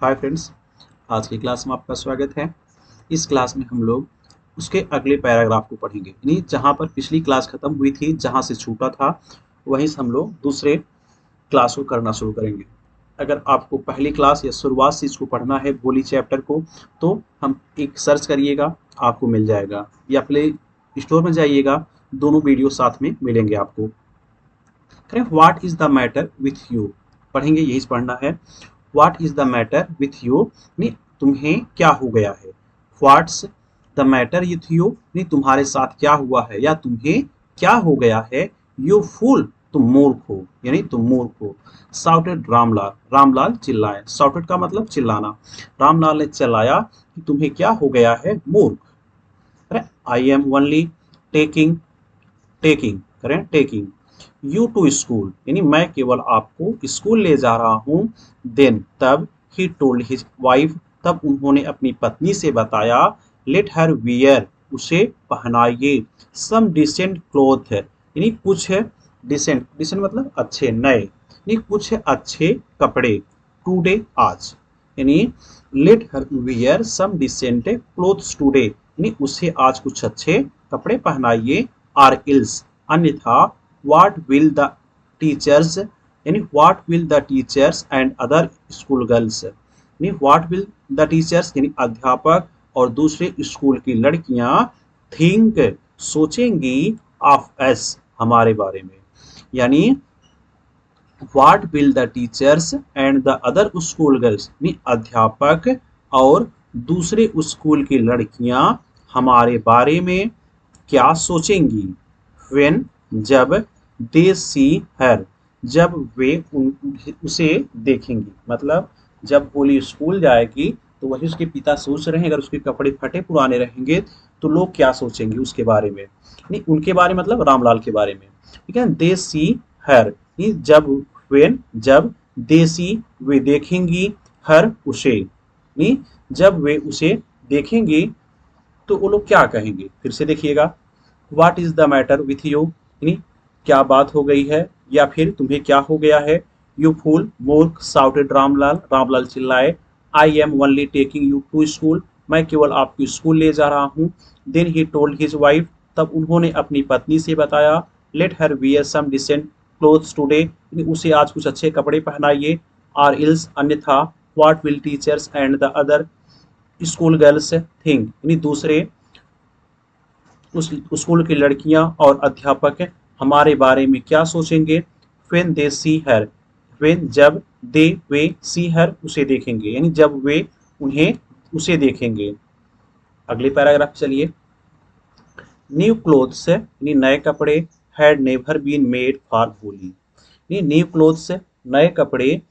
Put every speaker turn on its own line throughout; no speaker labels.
Hi friends, आज की class में आपका स्वागत है। इस क्लास में हम लोग उसके अगले पैराग्राफ को पढ़ेंगे, यानी जहाँ पर पिछली क्लास खत्म हुई थी, जहाँ से छूटा था वहीं से हम लोग दूसरे क्लास को करना शुरू करेंगे। अगर आपको पहली क्लास या शुरुआत से इसको पढ़ना है भोली चैप्टर को, तो हम एक सर्च करिएगा, आपको मिल जाएगा, या प्ले स्टोर में जाइएगा, दोनों वीडियो साथ में मिलेंगे आपको। करें what is the matter with you, पढ़ेंगे, यही पढ़ना है। What is the matter with you, नहीं तुम्हें क्या हो गया है। What's the matter with you, नहीं तुम्हारे साथ क्या हुआ है या तुम्हें क्या हो गया है। यू फूल, तुम मूर्ख हो, यानी तुम मूर्ख हो। साउटेड रामलाल, रामलाल चिल्लाए। साउटेड का मतलब चिल्लाना। रामलाल ने चिल्लाया कि तुम्हें क्या हो गया है मूर्ख। अरे आई एम ओनली टेकिंग, टेकिंग करें टेकिंग यू टू स्कूल, यानी मैं केवल आपको स्कूल ले जा रहा हूँ। देन तब, ही टोल्ड हिज वाइफ, तब उन्होंने अपनी पत्नी से बताया। लेट हर वियर, उसे पहनाइए। सम डिसेंट क्लोथ, यानी कुछ डिसेंट, डिसेंट मतलब अच्छे नए, यानी कुछ अच्छे कपड़े। टुडे आज, यानी let her wear some decent clothes today, यानी उसे आज कुछ अच्छे कपड़े पहनाइए। आर इल्स, अन्यथा what will the teachers, यानी what will the teachers and other school girls, यानी what will the teachers यानी अध्यापक और दूसरे स्कूल की लड़कियां think, सोचेंगी, of us, हमारे बारे में। यानी what will the teachers and the other school girls, यानी अध्यापक और दूसरे स्कूल की लड़कियां हमारे बारे में क्या सोचेंगी। when, जब, दे सी हर, जब वे उसे देखेंगी, मतलब जब होली स्कूल जाएगी तो वही उसके पिता सोच रहे हैं, अगर उसके कपड़े फटे पुराने रहेंगे तो लोग क्या सोचेंगे उसके बारे में। नहीं, उनके बारे में मतलब रामलाल के बारे में। ठीक है, दे सी हर, जब, वेन जब, दे सी वे देखेंगी, हर उसे, नहीं जब वे उसे देखेंगी तो वो लोग क्या कहेंगे। फिर से देखिएगा, what is the matter with you, यानी क्या बात हो गई है या फिर तुम्हें क्या हो गया है। यू फूल, मूर्ख। साउटेड रामलाल, रामलाल चिल्लाए। I am only taking you to school, मैं केवल आपको स्कूल ले जा रहा हूँ। Then he told his wife, तब उन्होंने अपनी पत्नी से बताया। Let her wear some decent clothes today, उसे आज कुछ अच्छे कपड़े पहनाइए। आर इल्स, अन्यथा what will teachers and the other school girls think, यानी दूसरे उस स्कूल की लड़कियां और अध्यापक हमारे बारे में क्या सोचेंगे। When they C her, when जब, दे वे सी हर उसे देखेंगे, यानी जब वे उन्हें उसे देखेंगे। अगले पैराग्राफ चलिए। न्यू क्लोथ्स, यानी नए कपड़े, had never been made for Holi, यानी न्यू क्लोथ्स नए कपड़े,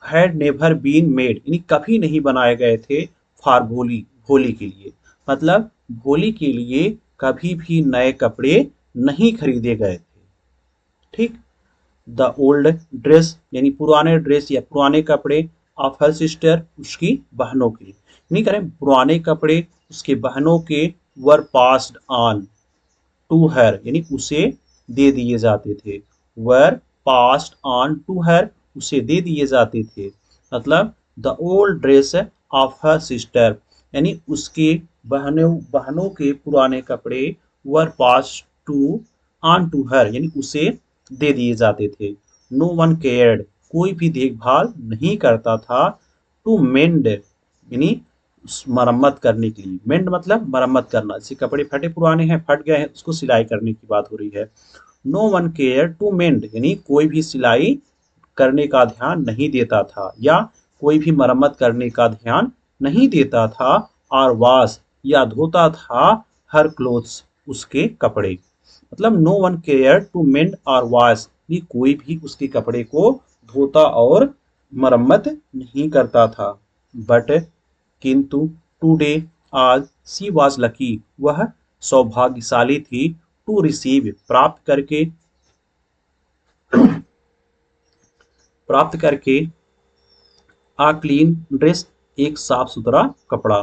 हैड नेवर बीन मेड यानी कभी नहीं बनाए गए थे, फॉर होली, होली के लिए, मतलब होली के लिए कभी भी नए कपड़े नहीं खरीदे गए थे। ठीक। द ओल्ड ड्रेस, यानी पुराने ड्रेस या पुराने कपड़े, ऑफ हर सिस्टर, उसकी बहनों के, नहीं करें पुराने कपड़े उसके बहनों के, वर पास्ड ऑन टू हर, यानी उसे दे दिए जाते थे। वर पास्ड ऑन टू हर, उसे दे दिए जाते थे, मतलब the old dress of her sister, यानी उसके बहनों बहनों के पुराने कपड़े, वर पास टू ऑन टू हर, यानी उसे दे दिए जाते थे। नो वन केयर्ड, कोई भी देखभाल नहीं करता था। टू मेंड, यानी मरम्मत करने के लिए, मेंड मतलब मरम्मत करना, जैसे कपड़े फटे पुराने हैं, फट गए हैं, उसको सिलाई करने की बात हो रही है। No one care to mend, यानी कोई भी सिलाई करने का ध्यान नहीं देता था या कोई भी मरम्मत करने का ध्यान नहीं देता था। और वाश, या धोता था, हर क्लोथ्स, उसके कपड़े, मतलब no one care to mend और वाश, ये कोई भी उसके कपड़े को धोता और मरम्मत नहीं करता था। बट, किंतु, टुडे, आज, सी वॉज लकी, वह सौभाग्यशाली थी। टू रिसीव, प्राप्त करके, प्राप्त करके, आ क्लीन ड्रेस, एक साफ सुथरा कपड़ा।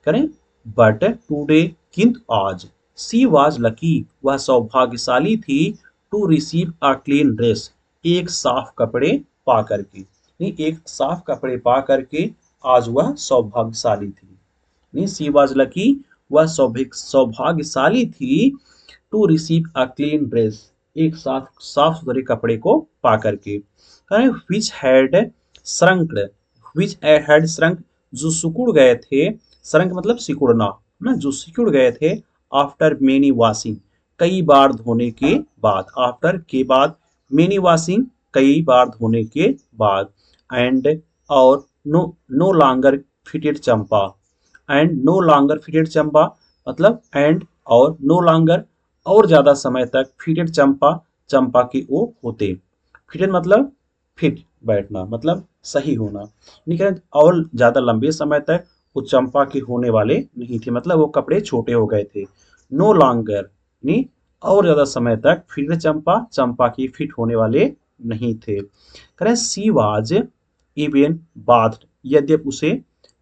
करें, बट टुडे, किंतु आज, सी वॉज लकी, वह सौभाग्यशाली थी। To receive a clean dress, एक साफ कपड़े पा करके, नहीं, एक साफ कपड़े पा करके आज वह सौभाग्यशाली थी। नहीं, सी वाज लकी, वह सौभाग्यशाली थी to receive a clean dress, एक साफ साफ सुथरे कपड़े को पा करके। Which had shrunk, which had shrunk, जो सिकुड़ गए थे, श्रंक मतलब सिकुड़ना ना, जो सिकुड़ गए थे आफ्टर मेनी वॉशिंग, कई बार धोने के बाद, आफ्टर के बाद, मेनी वॉशिंग कई बार धोने के बाद, एंड और no no longer fitted Champa, and no longer fitted Champa मतलब एंड और नो लॉन्गर और ज्यादा समय तक फिटेड चंपा, चंपा के वो होते, फिटेड मतलब फिट बैठना मतलब सही होना, नहीं और ज्यादा लंबे समय तक वो चंपा के होने वाले नहीं थे, मतलब वो कपड़े छोटे हो गए थे। नो लॉन्गर नहीं और ज्यादा समय तक फिटेड चंपा, चंपा की फिट होने वाले नहीं थे। करें सी वाज इवन बाथ, यद्यप उसे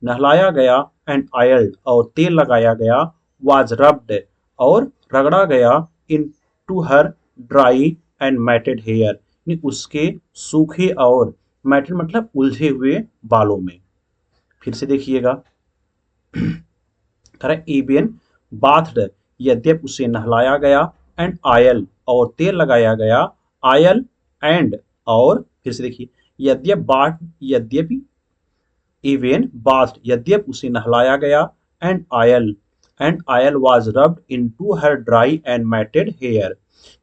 नहलाया गया, एंड आयल्ड और तेल लगाया गया, वाज रब्ड और रगड़ा गया, into her dry and matted hair, उसके सूखे और मैटेड मतलब उलझे हुए बालों में। फिर से देखिएगा, एबियन बाथड, यद्यप उसे नहलाया गया, एंड आयल और तेल लगाया गया, आयल एंड और फिर से देखिए, यद्यप बाट यद्यपि, इवेन बाथ यद्यप उसे नहलाया गया, and oil was rubbed into her dry and matted hair,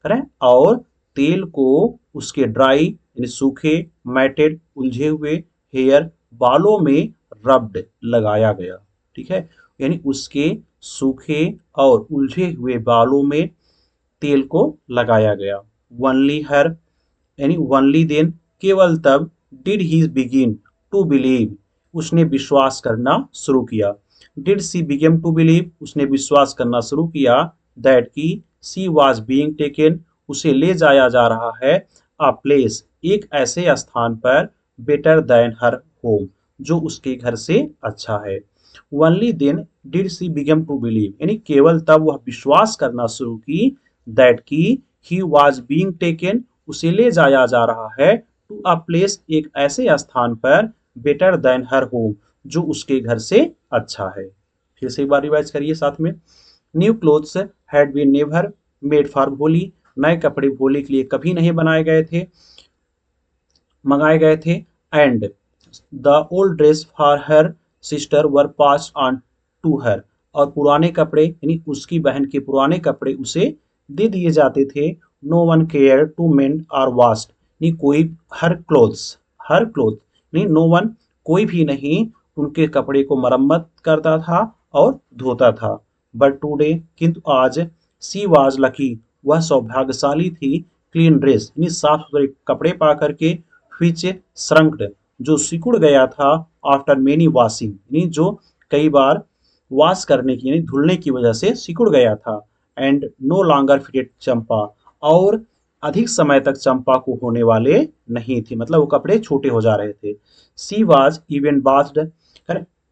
करें और तेल को उसके ड्राई यानी सूखे, मैटेड उलझे हुए, हेयर बालों में रब्ड लगाया गया। ठीक है, यानी उसके सूखे और उलझे हुए बालों में तेल को लगाया गया। वनली हर यानी वनली देन, केवल तब, did he begin to believe, उसने विश्वास करना शुरू किया। Did she began to believe, उसने विश्वास करना शुरू किया, दैट की सी वाज बीइंग टेकन, उसे ले जाया जा रहा है, अ प्लेस एक ऐसे स्थान पर, बेटर देन हर होम जो उसके घर से अच्छा है। Only then did she began to believe, यानी केवल तब वह विश्वास करना शुरू की, दैट की ही वाज बीइंग टेकन, उसे ले जाया जा रहा है, टू अ प्लेस एक ऐसे स्थान पर, बेटर देन हर होम जो उसके घर से अच्छा है। फिर से एक बार रिवाइज करिए साथ में। New clothes had been never made for Holi, नए कपड़े होली के लिए कभी नहीं बनाए गए थे, मंगाए गए थे, and the old dress for her sister were pass on to her, और पुराने कपड़े यानी उसकी बहन के पुराने कपड़े उसे दे दिए जाते थे। No one care to mend और वास्ट, नहीं कोई, हर क्लोथ्स, हर क्लोथ नहीं, नो वन कोई भी नहीं उनके कपड़े को मरम्मत करता था और धोता था। बट टुडे किंतु आज, सी वाज लकी, वह सौभाग्यशाली थी, क्लीन ड्रेस यानी साफ सुथरे कपड़े पा करके, which shrunk जो सिकुड़ गया था, आफ्टर मेनी वॉशिंग यानी जो कई बार वॉश करने की यानी धुलने की वजह से सिकुड़ गया था, एंड नो लॉन्गर फिटेड चंपा और अधिक समय तक चंपा को होने वाले नहीं थे, मतलब वो कपड़े छोटे हो जा रहे थे। सी वाज इवन बाथड,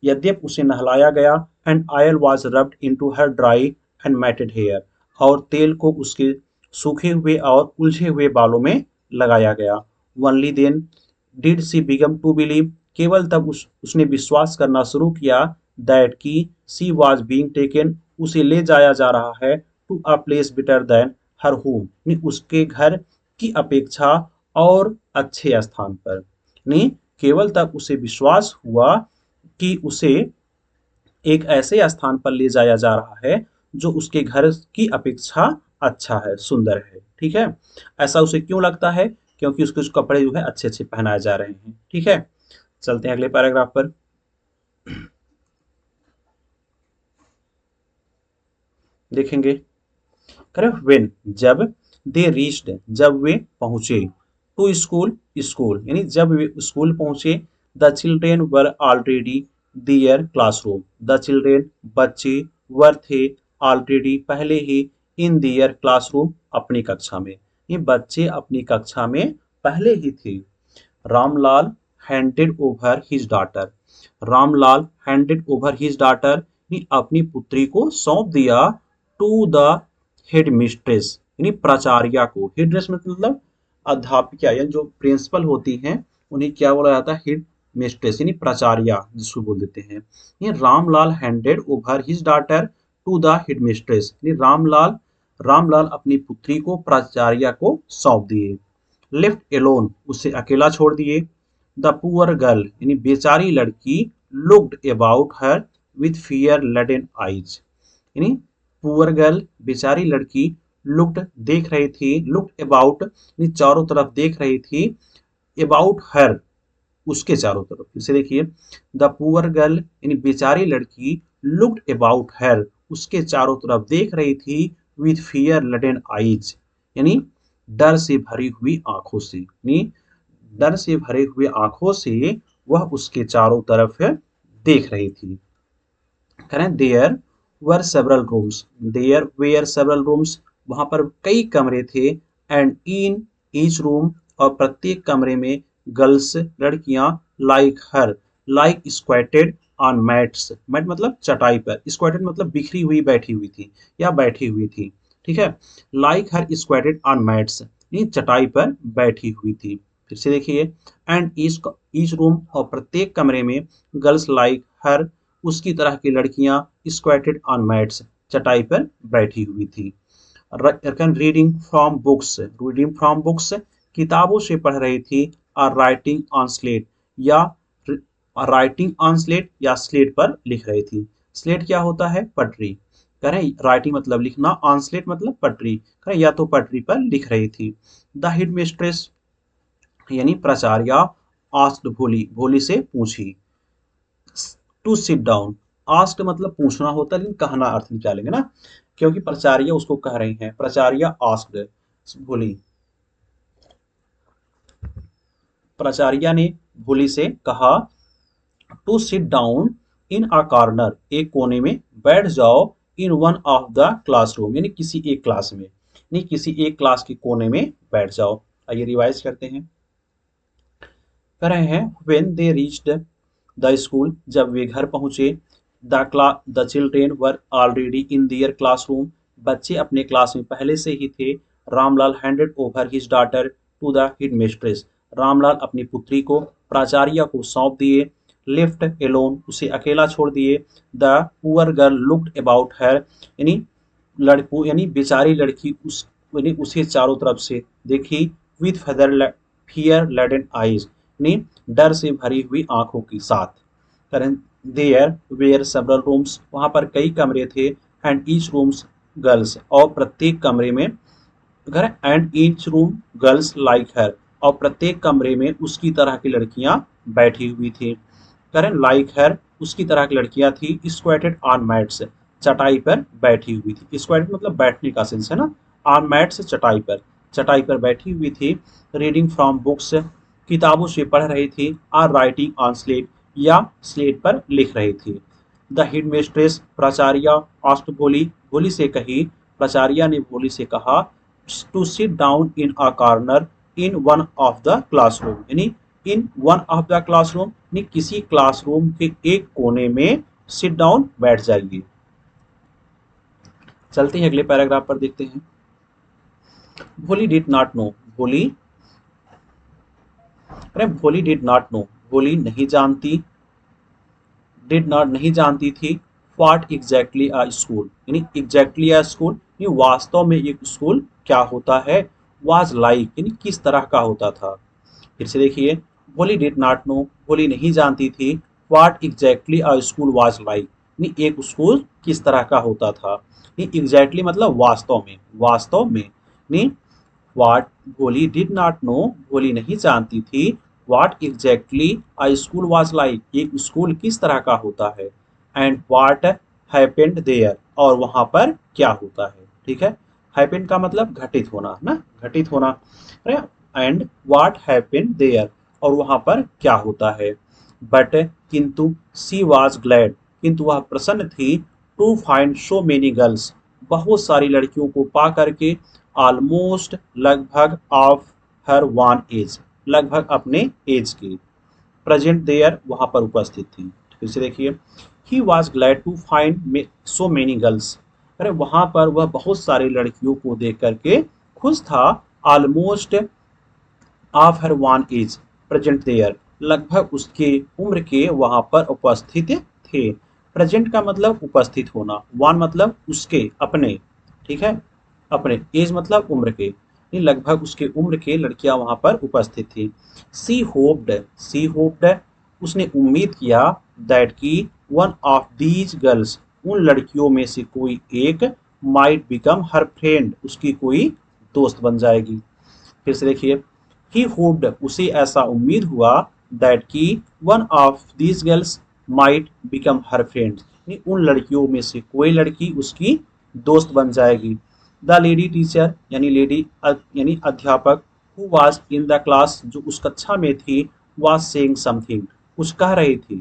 यद्यप उसे नहलाया गया, and oil was rubbed into her dry and matted hair और तेल को उसके सूखे हुए और उलझे हुए बालों में लगाया गया। Only then did she began to believe, केवल तब उसने विश्वास करना शुरू किया, दैट की सी वाज बीइंग टेकन, उसे ले जाया जा रहा है, to a place better than her home, उसके घर की अपेक्षा और अच्छे स्थान पर। नहीं केवल तब उसे विश्वास हुआ कि उसे एक ऐसे स्थान पर ले जाया जा रहा है जो उसके घर की अपेक्षा अच्छा है, सुंदर है। ठीक है, ऐसा उसे क्यों लगता है? क्योंकि उसके कुछ कपड़े जो है अच्छे अच्छे पहनाए जा रहे हैं। ठीक है, चलते हैं अगले पैराग्राफ पर। देखेंगे, करेक्ट, वेन जब, दे रीच्ड जब वे पहुंचे, टू स्कूल स्कूल यानी जब वे स्कूल पहुंचे, the children were already their classroom, the children बच्चे, वर थे, ऑलरेडी पहले ही, इन दियर क्लासरूम अपनी कक्षा में, ये बच्चे अपनी कक्षा में पहले ही थे। Ramlal handed over his daughter, Ramlal handed over his daughter ने अपनी पुत्री को सौंप दिया, टू द हेड मिस्ट्रेस यानी प्राचार्या को, हेड मिस्ट्रेस मतलब अध्यापिका या जो प्रिंसिपल होती हैं उन्हें क्या बोला जाता है, हेड मिस्ट्रेस यानी प्राचार्य जिसको बोल देते हैं। ये Ramlal handed over his daughter to the headmistress, यानी रामलाल रामलाल अपनी पुत्री को प्राचार्य को सौंप दिए। लेफ्ट एलोन, उसे अकेला छोड़ दिए। द पुअर गर्ल यानी बेचारी लड़की looked about her with fear laden eyes, यानी पुअर गर्ल बेचारी लड़की लुक्ड देख रही थी, लुक्ड अबाउट यानी चारों तरफ देख रही थी, अबाउट हर उसके चारों तरफ। फिर से देखिए, द पुअर गर्ल यानी बेचारी लड़की लुक्ड अबाउट हर उसके चारों तरफ देख रही थी, विथ फियर लडेन आइज यानी डर से भरी हुई आंखों से, यानी डर से भरे हुए आंखों से वह उसके चारों तरफ देख रही थी। करें there were several rooms, there were several rooms, वहां पर कई कमरे थे। एंड इन ईच रूम, और प्रत्येक कमरे में गर्ल्स लड़कियां like her, like squatted on mats, mat मतलब चटाई पर, स्क्वेटेड मतलब बिखरी हुई बैठी हुई थी या बैठी हुई थी, ठीक है। लाइक हर स्क्वेटेड ऑन मैट्स, चटाई पर बैठी हुई थी। फिर से देखिए, एंड ईच रूम, और प्रत्येक कमरे में गर्ल्स लाइक हर उसकी तरह की लड़कियां स्क्वेटेड ऑन मैट्स चटाई पर बैठी हुई थी। Reading from books, reading from books किताबों से पढ़ रही थी। और राइटिंग ऑन स्लेट, या राइटिंग ऑन स्लेट या स्लेट पर लिख रही थी। स्लेट क्या होता है, पटरी। करें राइटिंग मतलब लिखना, ऑन स्लेट मतलब पटरी, करें या तो पटरी पर लिख रही थी। द हेड मिस्ट्रेस यानी प्राचार्य आस्क्ड, भोली भोली से पूछी। टू सिट डाउन, आस्क्ड मतलब पूछना होता है, लेकिन कहना अर्थ निकालेंगे ना, क्योंकि प्राचार्य उसको कह रही हैं। प्राचार्य आस्क्ड, भोली, प्राचार्य ने भोली से कहा, to sit down in a corner, एक कोने में बैठ जाओ। In one of the classroom, यानी किसी एक क्लास में, यानी किसी एक क्लास के कोने में बैठ जाओ। आइए रिवाइज करते हैं, कर रहे हैं। When they reached the school, जब वे घर पहुंचे। The children were already in their classroom, बच्चे अपने क्लास में पहले से ही थे। Ramlal handed over his daughter to the headmistress, Ramlal अपनी पुत्री को प्राचार्य को सौंप दिए। लेफ्ट एलोन, उसे अकेला छोड़ दिए। The poor girl looked about हर, यानी लड़को यानी बेचारी लड़की उस यानी उसे चारों तरफ से देखी। विथ फियर लेडन आईज, यानी डर से भरी हुई आंखों के साथ। करें देयर वेयर सेवरल रूम्स, वहां पर कई कमरे थे। एंड ईच रूम्स गर्ल्स, और प्रत्येक कमरे में, अगर and each room girls like her, और प्रत्येक कमरे में उसकी तरह की लड़कियां बैठी हुई थी। करें लाइक हर, उसकी तरह की लड़कियां थी। स्क्वेटेड ऑन मैट्स, चटाई पर बैठी हुई थी। स्क्वेटेड मतलब बैठने का सेंस है ना, ऑन मैट्स चटाई पर बैठी हुई थी। रीडिंग फ्रॉम बुक्स, किताबों से पढ़ रही थी। आर राइटिंग ऑन स्लेट, या स्लेट पर लिख रही थी। द हेड मिस्ट्रेस, प्राचार्य आस्ट, भोली भोली से कही, प्राचार्य ने भोली से कहा, to sit down in a corner in one of the classroom, यानी in one of the classroom यानी किसी क्लासरूम के एक कोने में सिट डाउन बैठ जाइए। चलते हैं अगले पैराग्राफ पर, देखते हैं। भोली डिड नॉट नो, भोली, अरे भोली डिड नॉट नो, भोली नहीं जानती, डिड नॉट नहीं जानती थी। व्हाट एग्जैक्टली अ स्कूल, यानी एग्जैक्टली अ स्कूल यानी वास्तव में एक स्कूल क्या होता है। वाज लाइक यानी किस तरह का होता था। फिर से देखिए, भोली डिड नॉट नो, भोली नहीं जानती थी। What exactly a school was like, यानी एक स्कूल किस तरह का होता था। एग्जैक्टली मतलब वास्तव में, वास्तव में, यानी व्हाट, भोली डिड नॉट नो, भोली नहीं जानती थी। What exactly a school was like, एक स्कूल किस तरह का होता है। एंड व्हाट हैपेंड देयर, और वहां पर क्या होता है, ठीक है। हैपेंड का मतलब घटित होना ना, घटित होना। एंड व्हाट हैपेंड देयर, और वहां पर क्या होता है। बट किंतु, सी वाज ग्लैड, किंतु वह प्रसन्न थी। To find so many girls, बहुत सारी लड़कियों को पा करके। ऑलमोस्ट लगभग ऑफ हर वन एज, लगभग अपने एज की। प्रेजेंट देयर वहां पर उपस्थित थी। फिर से देखिए, he was glad to find so many girls, अरे वहां पर वह बहुत सारी लड़कियों को देख करके खुश था। Almost of her own age, present there, लगभग उसके उम्र के वहां पर उपस्थित थे। प्रेजेंट का मतलब उपस्थित होना, वन मतलब उसके अपने, ठीक है, अपने, एज मतलब उम्र के, ये लगभग उसके उम्र के लड़कियां वहां पर उपस्थित थी। सी होप्ड उसने उम्मीद किया, दैट की वन ऑफ दीज गर्ल्स उन लड़कियों में से कोई एक माइट बिकम हर फ्रेंड उसकी कोई दोस्त बन जाएगी। फिर से देखिए, ही होप्ड उसे ऐसा उम्मीद हुआ, दैट की one of these girls might become her friend उन लड़कियों में से कोई लड़की उसकी दोस्त बन जाएगी। द लेडी टीचर यानी लेडी यानी अध्यापक, who was in the class जो उस कक्षा में थी, वाज सेइंग समथिंग कुछ कह रही थी।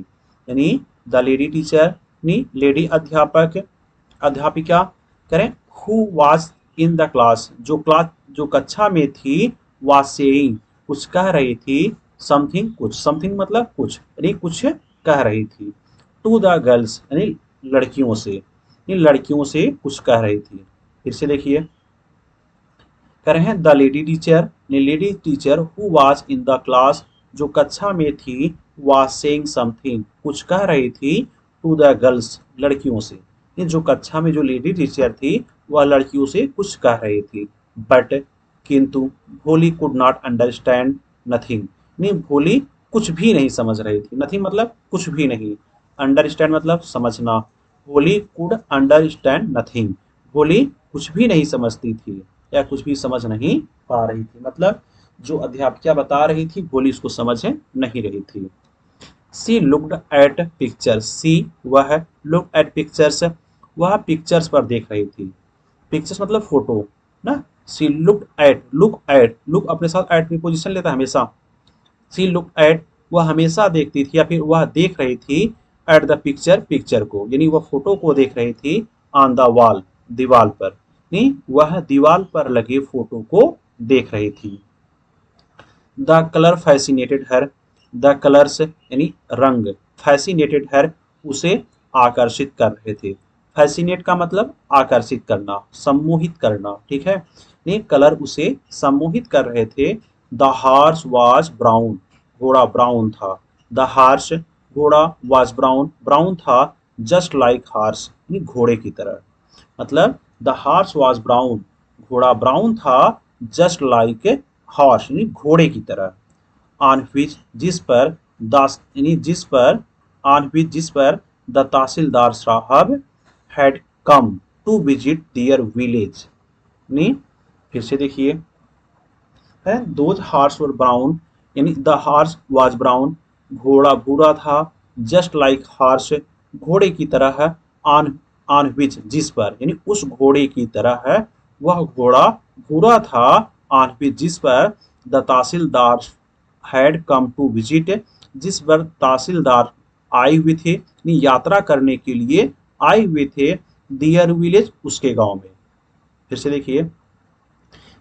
यानी द लेडी टीचर यानी लेडी अध्यापक, अध्यापिका करें, who was in the class जो कक्षा में थी, वाज सेइंग कुछ कह रही थी, समथिंग कुछ, समथिंग मतलब कुछ, यानी कुछ कह रही थी, टू द गर्ल्स यानी लड़कियों से, यानी लड़कियों से कुछ कह रही थी। फिर से देखिए, कह रहे हैं द लेडी टीचर ने lady teacher who was in the class जो कक्षा में थी, वाज सेइंग समथिंग कुछ कह रही थी, टू द गर्ल्स लड़कियों से, ये जो कक्षा में जो लेडी टीचर थी वह लड़कियों से कुछ कह रही थी। बट किंतु भोली कुड नॉट अंडरस्टैंड नथिंग, नहीं भोली कुछ भी नहीं समझ रही थी, नथिंग मतलब कुछ भी नहीं, अंडरस्टैंड मतलब समझना, भोली कुड अंडरस्टैंड नथिंग भोली कुछ भी नहीं समझती थी या कुछ भी समझ नहीं पा रही थी, मतलब जो अध्यापिका बता रही थी भोली उसको समझ नहीं रही थी। सी लुक्ड एट पिक्चर्स, सी वह, लुक एट पिक्चर्स वह पिक्चर्स पर देख रही थी, पिक्चर्स मतलब फोटो ना। सी लुक अपने साथ एट की पोजीशन लेता है हमेशा। सी लुक एट वह हमेशा देखती थी या फिर वह देख रही थी, एट द पिक्चर पिक्चर को, यानी वह फोटो को देख रही थी, ऑन द वॉल दीवार पर, नहीं वह दीवार पर लगे फोटो को देख रही थी। The colour fascinated her, the colours यानी रंग, फैसिनेटेड हर उसे आकर्षित कर रहे थे। फैसिनेट का मतलब आकर्षित करना, सम्मोहित करना, ठीक है, ये कलर उसे सम्मोहित कर रहे थे। द हार्स वाज ब्राउन घोड़ा ब्राउन था, द हार्स घोड़ा वाज ब्राउन ब्राउन था, जस्ट लाइक हार्स यानी घोड़े की तरह, मतलब द हार्स वाज ब्राउन घोड़ा ब्राउन था, जस्ट लाइक हॉर्स यानी घोड़े की तरह। ऑन व्हिच जिस पर दास यानी जिस पर, ऑन व्हिच जिस पर the tehsildar sahib had come to visit their village, यानी फिर से देखिए, है दोज हार्स वर ब्राउन यानी द हार्स वाज ब्राउन घोड़ा भूरा था, जस्ट लाइक हार्स घोड़े की तरह है, ऑन ऑन विच जिस पर यानी उस घोड़े की तरह है, वह घोड़ा भूरा था, ऑन विच जिस पर the tehsildar had come to visit जिस पर तहसीलदार आए हुए थे, यानी यात्रा करने के लिए आए हुए थे, दियर विलेज उसके गांव में। फिर से देखिए,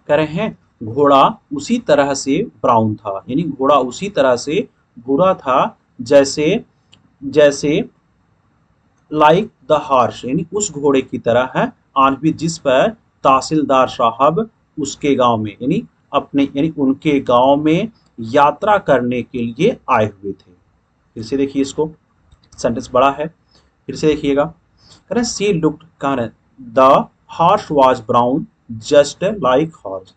कह रहे हैं घोड़ा उसी तरह से ब्राउन था, यानी घोड़ा उसी तरह से भूरा था, जैसे जैसे लाइक द हार्स यानी उस घोड़े की तरह है, आनवी जिस पर तहसीलदार साहब उसके गांव में यानी अपने यानी उनके गांव में यात्रा करने के लिए आए हुए थे। फिर से देखिए इसको, सेंटेंस बड़ा है, फिर से देखिएगा, कह रहे सी लुक्ड, कह रहे the horse was brown just like horse,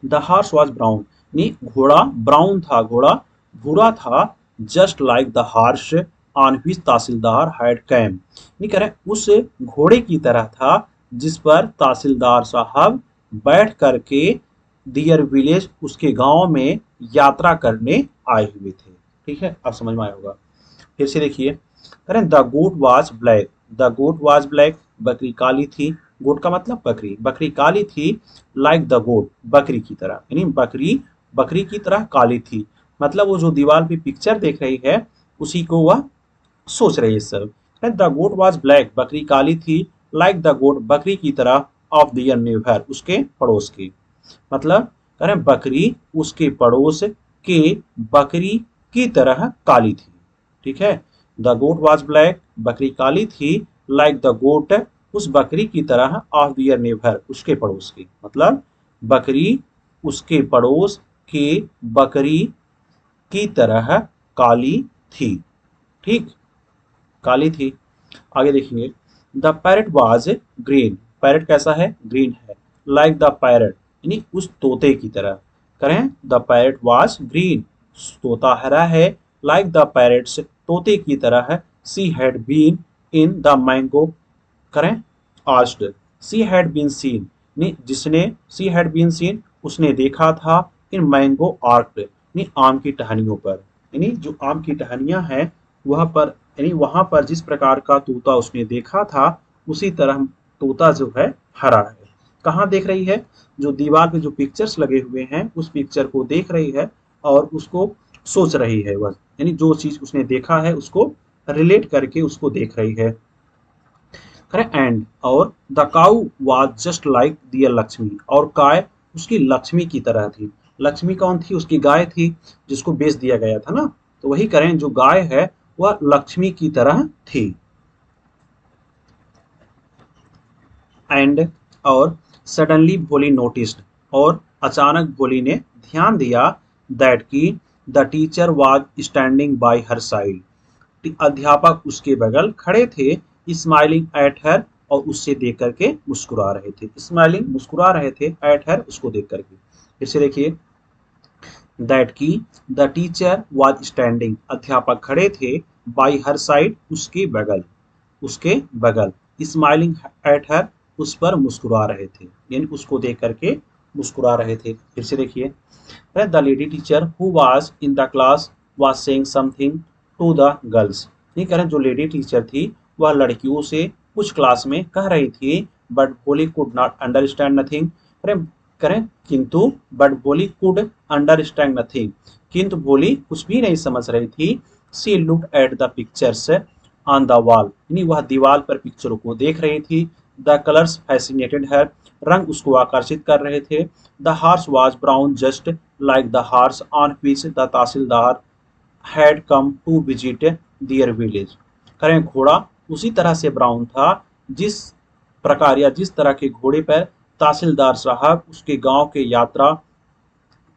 the horse was brown यानी घोड़ा ब्राउन था, घोड़ा भूरा था, just like the horse on which tehsildar had came, नहीं कह रहे उस घोड़े की तरह था जिस पर तहसीलदार साहब बैठ करके दियर विलेज उसके गांव में यात्रा करने आए हुए थे। ठीक है, अब समझ में आया होगा। फिर से देखिए, करें the goat was black, the goat was black बकरी काली थी, गोट का मतलब बकरी, बकरी काली थी, लाइक द गोट बकरी की तरह, यानी बकरी बकरी की तरह काली थी, मतलब वो जो दीवार पे पिक्चर देख रही है उसी को वह सोच रही है सब। द गोट वाज ब्लैक बकरी काली थी, लाइक द गोट बकरी की तरह, ऑफ दियर नेबर उसके पड़ोस की, मतलब कह रहे बकरी उसके पड़ोस के बकरी की तरह काली थी। ठीक है, द गोट वाज ब्लैक बकरी काली थी, लाइक द गोट उस बकरी की तरह, ऑफ दियर नेबर उसके पड़ोस की, मतलब बकरी उसके पड़ोस कि बकरी की तरह काली थी। ठीक, काली थी। आगे देखेंगे, the parrot was green. Parrot कैसा है? ग्रीन है। लाइक द पैरट यानी उस तोते की तरह। करें, द पैरट वाज ग्रीन, तोता हरा है। लाइक द पैरट्स, तोते की तरह। She had been in the mango. करें, asked, she had been seen, जिसने, सी हैड बीन सीन, उसने देखा था। इन मैंगो आर्क्ड यानी आम की टहनियों पर, यानी जो आम की टहनियां हैं वह पर, यानी वहां पर जिस प्रकार का तोता उसने देखा था उसी तरह तोता जो है हरा है। कहाँ देख रही है? जो दीवार पे जो पिक्चर्स लगे हुए हैं उस पिक्चर को देख रही है और उसको सोच रही है वह, यानी जो चीज उसने देखा है उसको रिलेट करके उसको देख रही है। करें, एंड, और the cow was just like their Lakshmi, और गाय उसकी लक्ष्मी की तरह थी। लक्ष्मी कौन थी? उसकी गाय थी जिसको बेच दिया गया था ना। तो वही करें, जो गाय है वह लक्ष्मी की तरह थी। एंड, और सडनली भोली नोटिस्ड, और अचानक भोली ने ध्यान दिया, दैट की the teacher was standing bye her side, अध्यापक उसके बगल खड़े थे। स्माइलिंग एट हर, और उससे देख करके मुस्कुरा रहे थे। स्माइलिंग, मुस्कुरा रहे थे, एट हर, उसको देख करके। फिर से देखिए, दैट की द टीचर वाज स्टैंडिंग, अध्यापक खड़े थे। बाई हर साइड, उसके बगल, उसके बगल। स्माइलिंग एट हर, उस पर मुस्कुरा रहे थे, यानी उसको देख करके मुस्कुरा रहे थे। फिर से देखिए, the lady teacher who was in the class was saying something to the girls. नहीं करें, जो लेडी टीचर थी वह लड़कियों से कुछ क्लास में कह रही थी। बट भोली कुड नॉट अंडरस्टैंड नथिंग। करें, करें, किंतु, बट भोली कुड अंडरस्टैंड नथिंग, किंतु भोली कुछ भी नहीं समझ रही थी। She look at the pictures on the wall, यानी वह दीवार पर पिक्चरों को देख रही थी। द कलर्स फैसिनेटेड हर, रंग उसको आकर्षित कर रहे थे। The horse was brown just like the horse on which the tehsildar had come to visit their village. करें, घोड़ा उसी तरह से ब्राउन था जिस प्रकार या जिस तरह के घोड़े पर तहसीलदार साहब उसके गांव के यात्रा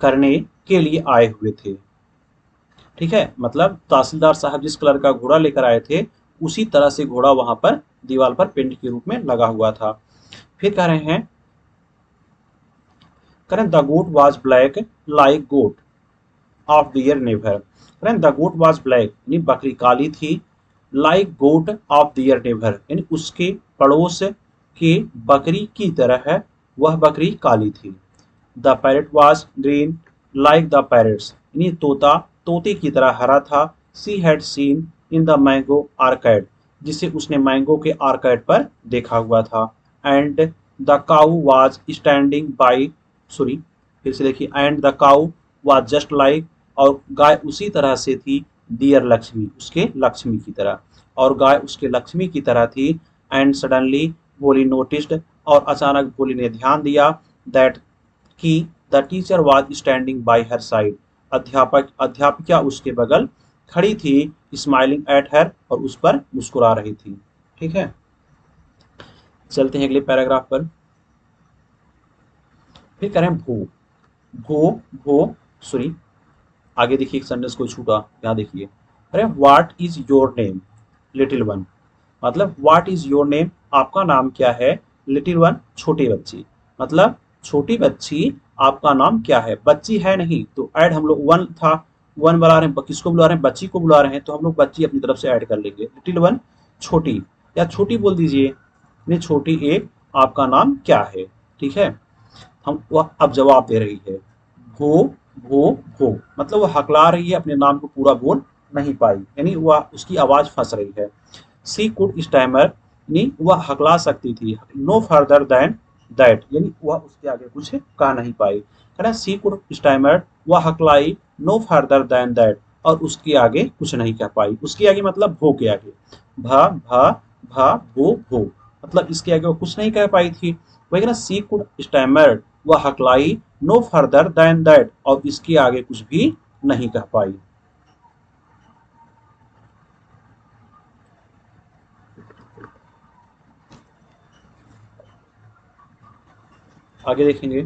करने के लिए आए हुए थे। ठीक है, मतलब तहसीलदार साहब जिस कलर का घोड़ा लेकर आए थे उसी तरह से घोड़ा वहां पर दीवार पर पेंट के रूप में लगा हुआ था। फिर कह रहे हैं, करें, the goat was black like goat of their neighbour. करें, द गोट वाज ब्लैक यानी बकरी काली थी। Like goat of their neighbour यानी उसके पड़ोस के बकरी की तरह है, वह बकरी काली थी। The parrot was green like the parrots यानी तोता तोते की तरह हरा था। She had seen in the mango arcade, जिसे उसने मैंगो के आर्केड पर देखा हुआ था। And the cow was standing by, sorry, फिर से देखिए, and the cow was just like, और गाय उसी तरह से थी। डियर लक्ष्मी, उसके लक्ष्मी की तरह, और गाय उसके लक्ष्मी की तरह थी। एंड सडनली भोली नोटिस्ड, और अचानक भोली ने ध्यान दिया, दैट कि the teacher was standing bye her side, अध्यापिका उसके बगल खड़ी थी। स्माइलिंग एट हर, और उस पर मुस्कुरा रही थी। ठीक है, चलते हैं अगले पैराग्राफ पर। फिर करें भू, भू, भू, सॉरी, आगे देखिए एक सेंटेंस को छूटा, यहाँ देखिए। अरे, what is your name little one, मतलब व्हाट इज योर नेम, आपका नाम क्या है। लिटिल वन, छोटी बच्ची, मतलब छोटी बच्ची आपका नाम क्या है। बच्ची है नहीं तो ऐड हम लोग वन था, वन बुला रहे हैं, किसको बुला रहे हैं? बच्ची को बुला रहे हैं, तो हम लोग बच्ची अपनी तरफ से ऐड कर लेंगे। लिटिल वन, छोटी, या छोटी बोल दीजिए, नहीं छोटी एक, आपका नाम क्या है। ठीक है, हम वह अब जवाब दे रही है। भो, भो, भो, मतलब वह हकला रही है, अपने नाम को पूरा बोल नहीं पाई, यानी वह उसकी आवाज फंस रही है। सी कुड स्टैमर यानी वह हकला सकती थी। नो फर्दर देन दैट यानी वह उसके आगे कुछ कह नहीं पाई, है ना। सी कुड स्टैमर, वह हकलाई। नो फर्दर देन दैट, और उसके आगे कुछ नहीं कह पाई। उसके आगे मतलब भो के आगे, भ, भ, भ, भो, भो, मतलब इसके आगे वो कुछ नहीं कह पाई थी। वही ना, सी कुड स्टैमर्ड, वह हकलाई। नो फर्दर देन दैट, और इसके आगे कुछ भी नहीं कह पाई। आगे देखेंगे,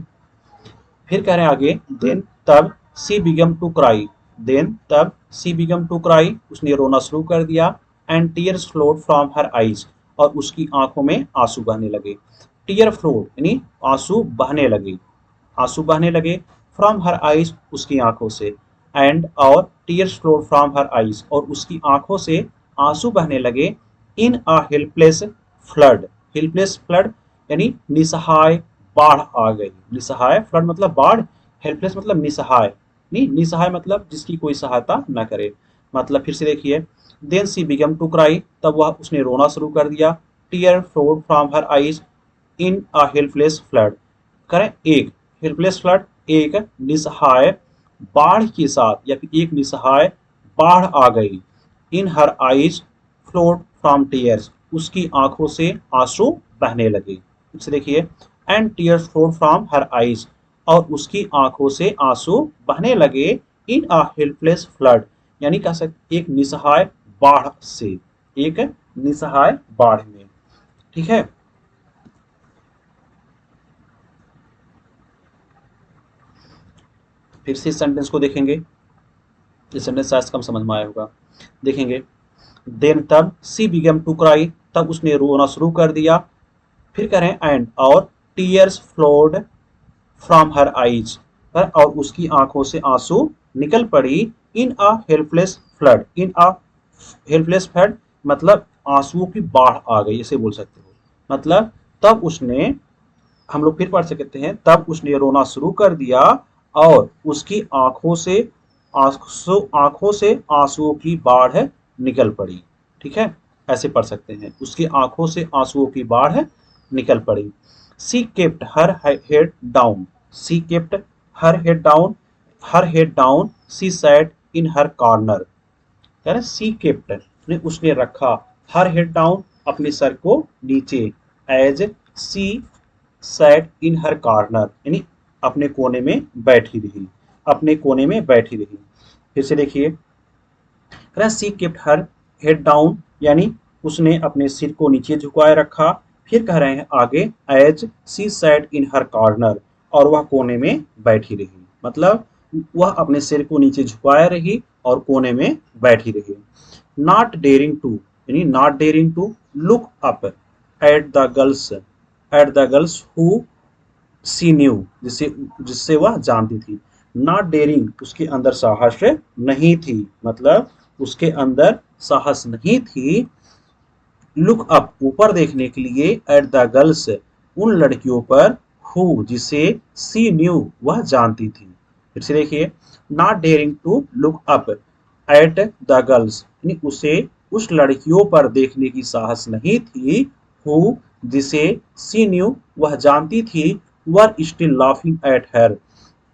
फिर कह रहे हैं आगे, देन तब सी बिगम टू क्राई, देन तब सी बिगम टू क्राई, उसने रोना शुरू कर दिया, and tears flowed from her eyes, और उसकी आंखों में आंसू बहने लगे। टीयर फ्लोड यानी आंसू बहने लगे, आंसू बहने लगे, फ्रॉम हर आईज उसकी आंखों से, एंड और tears flowed from her eyes, और उसकी आंखों से आंसू बहने लगे, इन a helpless flood, helpless flood यानी निसहाय बाढ़ आ गई, निसहाय फ्लड मतलब बाढ़, हेल्पलेस मतलब निसहाय, नहीं निसहाय मतलब जिसकी कोई सहायता न करे। मतलब फिर से देखिए, then she began to cry, तब वह उसने रोना शुरू कर दिया, tear flowed from her eyes in a helpless flood, करें एक हेल्पलेस फ्लड, एक निसहाय बाढ़ के साथ, या फिर एक निसहाय बाढ़ आ गई, in her eyes flowed from tears, उसकी आंखों से आंसू बहने लगे। फिर देखिए, and tears flowed from her eyes, और उसकी आंखों से आंसू बहने लगे, इन अ हेल्पलेस फ्लड यानी कह सकते एक निसहाय बाढ़ से, एक निसहाय बाढ़ में। ठीक है, फिर से इस सेंटेंस को देखेंगे, ये सेंटेंस शायद कम समझ में आया होगा। देखेंगे, देन तब सी बिगम टू क्राई, तब उसने रोना शुरू कर दिया, फिर करें एंड और tears flowed from her eyes, और उसकी आंखों से आंसू निकल पड़ी, इन a helpless flood, in a helpless flood मतलब आंसुओं की बाढ़ आ गई, इसे बोल सकते हो। मतलब तब उसने, हम लोग फिर पढ़ सकते हैं, तब उसने रोना शुरू कर दिया, और उसकी आंखों से आंसुओं की बाढ़ निकल पड़ी। ठीक है, ऐसे पढ़ सकते हैं, उसकी आंखों से आंसुओं की बाढ़ निकल पड़ी। She kept her head down, she kept her head down, her head down, she sat in her corner, कह रहे सी केप्ट ने उसने रखा, हर हेड डाउन अपने सर को नीचे, as she sat in her corner यानी अपने कोने में बैठी रही, अपने कोने में बैठी रही। फिर से देखिए, सी केप्ट हर हेड डाउन यानी उसने अपने सिर को नीचे झुकाए रखा। फिर कह रहे हैं आगे, as she sat in her corner, और वह कोने में बैठी रही, मतलब वह अपने सिर को नीचे झुकाए रही और कोने में बैठी रही। नॉट डेयरिंग टू यानी not daring to look up at the girls who she knew, जिससे जिससे वह जानती थी। नॉट डेयरिंग उसके अंदर साहस नहीं थी, मतलब उसके अंदर साहस नहीं थी, लुक अप ऊपर देखने के लिए, एट द गर्ल्स उन लड़कियों पर, हु जिसे सी न्यू वह जानती थी। फिर से देखिए, not daring to look up at the girls यानी उसे उस लड़कियों पर देखने की साहस नहीं थी, हु जिसे सी न्यू वह जानती थी, were still laughing at her,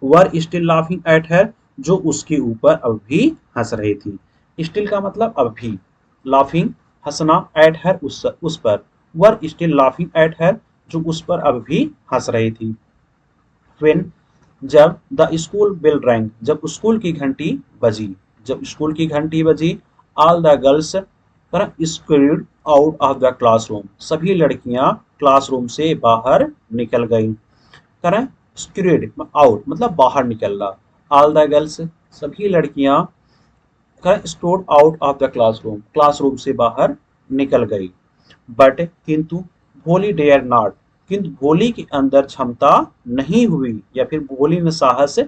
were still laughing at her जो उसके ऊपर अब भी हंस रही थी। स्टिल का मतलब अब भी, लाफिंग हंसना, एट हर उस पर, were still laughing at her जो उस पर अब भी हंस रही थी। व्हेन जब द स्कूल बेल रैंग जब स्कूल की घंटी बजी, जब स्कूल की घंटी बजी, all the girls screamed out of the classroom सभी लड़कियां क्लासरूम से बाहर निकल गईं। करें स्क्रीड आउट मतलब बाहर निकलना, ऑल द गर्ल्स सभी लड़कियां करें stood out of the classroom classroom से बाहर निकल गई। बट किंतु भोली डेयर नॉट किंतु भोली के अंदर क्षमता नहीं हुई, या फिर भोली ने साहस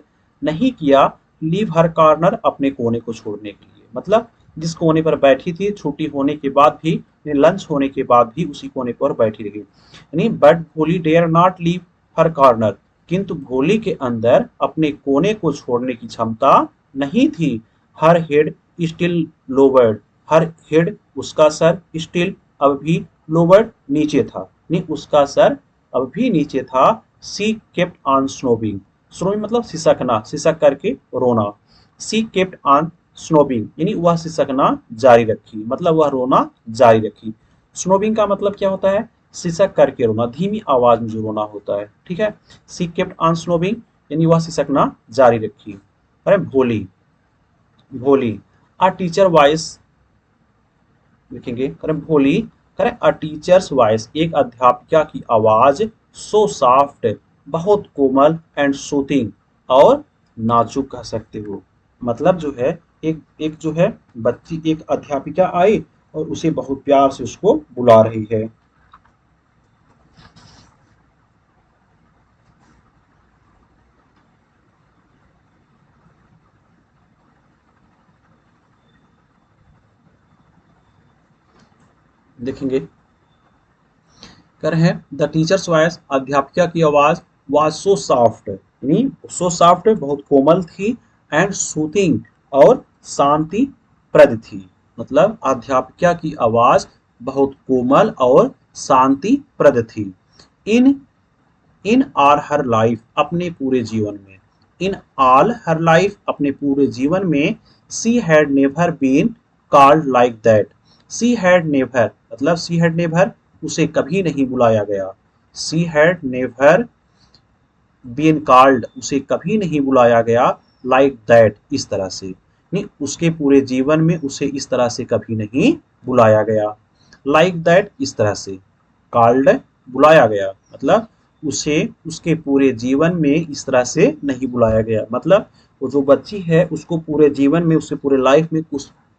नहीं किया, लीव हर कॉर्नर अपने कोने को छोड़ने के लिए, मतलब जिस कोने पर बैठी थी छुट्टी होने के बाद भी, लंच होने के बाद भी उसी कोने पर बैठी रही, यानी but Bholi dare not leave her corner किंतु भोली के अंदर अपने कोने को छोड़ने की क्षमता नहीं थी। हर हेड स्टिल लोवर्ड, हर हेड उसका सर स्टिल अब भी लोवर्ड नीचे था, नहीं उसका सर अब भी नीचे था। सी केप्ट ऑन स्नोबिंग, स्नोबिंग मतलब सिसकना, सिसक करके रोना। सी केप्ट ऑन स्नोबिंग यानी वह सिसकना जारी रखी, मतलब वह रोना जारी रखी। स्नोबिंग का मतलब क्या होता है, सिसक करके रोना, धीमी आवाज में जो रोना होता है। ठीक है, सी केप्ट ऑन स्नोबिंग यानी वह सिसकना जारी रखी। अरे भोली, भोली अ टीचर वॉइस लिखेंगे, करें भोली, करें अ टीचर्स वॉइस एक अध्यापिका की आवाज, सो सॉफ्ट बहुत कोमल एंड सूथिंग, और नाजुक कह सकते हो। मतलब जो है, एक एक जो है बच्ची, एक अध्यापिका आई और उसे बहुत प्यार से उसको बुला रही है। देखेंगे, कर है द टीचर्स वॉइस, अध्यापिका की आवाज वाज सो सॉफ्ट, यानी सो सॉफ्ट बहुत कोमल थी, एंड सूथिंग और शांति प्रद थी। मतलब अध्यापिका की आवाज बहुत कोमल और शांति प्रद थी। इन इन आर हर लाइफ, अपने पूरे जीवन में, इन ऑल हर लाइफ, अपने पूरे जीवन में, she had never been called like that. She had never मतलब सी हैड नेवर, उसे कभी नहीं बुलाया गया। She had never been called, उसे कभी नहीं बुलाया गया, लाइक दैट, इस तरह से, नहीं उसके पूरे जीवन में उसे इस तरह से कभी नहीं बुलाया गया। लाइक दैट, इस तरह से, कॉल्ड बुलाया गया, मतलब उसे उसके पूरे जीवन में इस तरह से नहीं बुलाया गया। मतलब वो जो बच्ची है उसको पूरे जीवन में, उससे पूरे लाइफ में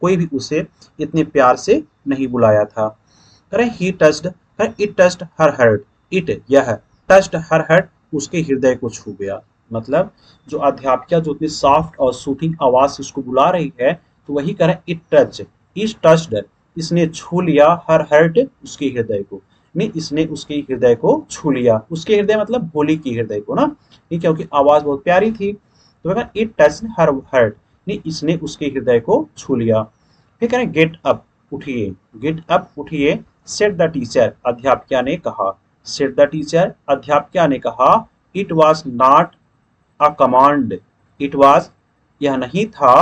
कोई भी उसे इतने प्यार से नहीं बुलाया था। करें he touched, it touched her heart, it यह, टच्ड हर हर्ट, उसके हृदय को छू गया। मतलब जो अध्यापिका जो इतनी सॉफ्ट और सूथिंग आवाज से उसको बुला रही है, तो वही करें इट टच, इस टच्ड, इसने छू लिया, हर हर्ट, उसके हृदय को, नहीं इसने उसके हृदय को छू लिया। उसके हृदय मतलब भोली की हृदय को ना, नहीं क्योंकि आवाज बहुत प्यारी थी, तो करें इट टच हर हर्ट, नहीं इसने उसके हृदय को छू लिया। फिर करें गेट अप, उठिए, गेट अप उठिए, सेड द टीचर, अध्यापिका ने कहा। सेड द टीचर, अध्यापिका ने कहा। It was not a command, it was, यह नहीं था,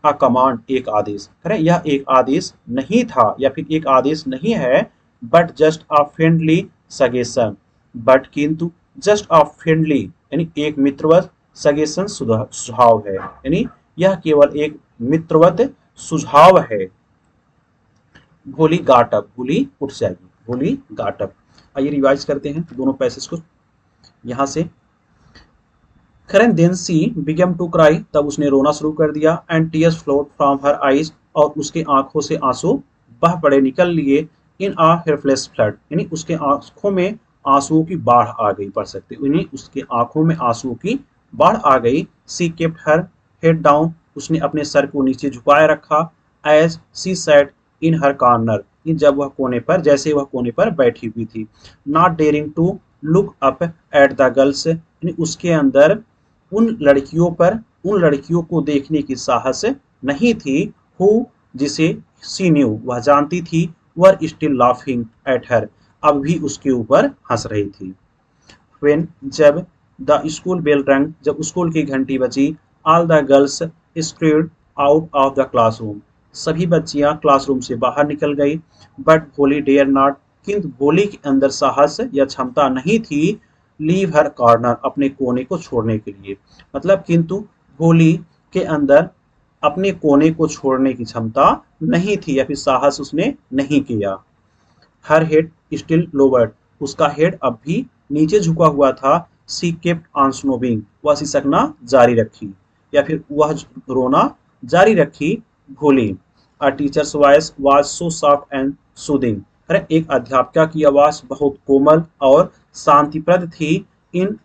अ कमांड, एक आदेश, अरे यह एक आदेश नहीं था या फिर एक आदेश नहीं है, but just a friendly suggestion, but किंतु, जस्ट अ फ्रेंडली यानी एक मित्रवत, सजेशन सुझाव है, यानी यह केवल एक मित्रवत सुझाव है। भोली गाटअप, भोली उठ जाएगी, भोली गाटअप। आइए रिवाइज करते हैं दोनों पैसेज को यहाँ से। करें then she began to cry, तब उसने रोना शुरू कर दिया, and tears flowed from her eyes, और उसके आंखों से आंसू बह पड़े, निकल लिए, इन आ हेल्पलेस फ्लड, यानी उसके आंखों में आंसुओं की बाढ़ आ गई, पढ़ सकते यानी उसके आंखों में आंसुओं की बाढ़ आ गई। She kept her head down, उसने अपने सर को नीचे झुकाए रखा, as she sat in her corner, जब वह कोने पर, जैसे वह कोने पर बैठी हुई थी। Not daring to look up at the girls, यानी उसके अंदर उन लड़कियों को देखने की साहस नहीं थी, हु, जिसे सी न्यू, वह जानती थी, were still laughing at her, अब भी उसके ऊपर हंस रही थी। व्हेन, जब, द स्कूल बेल रंग, जब स्कूल की घंटी बजी, all the girls screamed out of the classroom, सभी बच्चियां क्लासरूम से बाहर निकल गई। बट भोली डेयर नॉट, किंतु भोली के अंदर साहस या क्षमता नहीं थी, लीव हर कॉर्नर, अपने कोने को छोड़ने के लिए। मतलब किंतु भोली के अंदर अपने कोने को छोड़ने की क्षमता नहीं थी या फिर साहस उसने नहीं किया। हर हेड स्टिल लोवर्ड, उसका हेड अब भी नीचे झुका हुआ था। सी केप्ट ऑन स्नोबिंग, वह सिसकना जारी रखी या फिर वह रोना जारी रखी, Bholi. A teacher's voice was so soft and soothing, अरे एक अध्यापिका की आवाज बहुत कोमल और शांतिप्रद थी। इन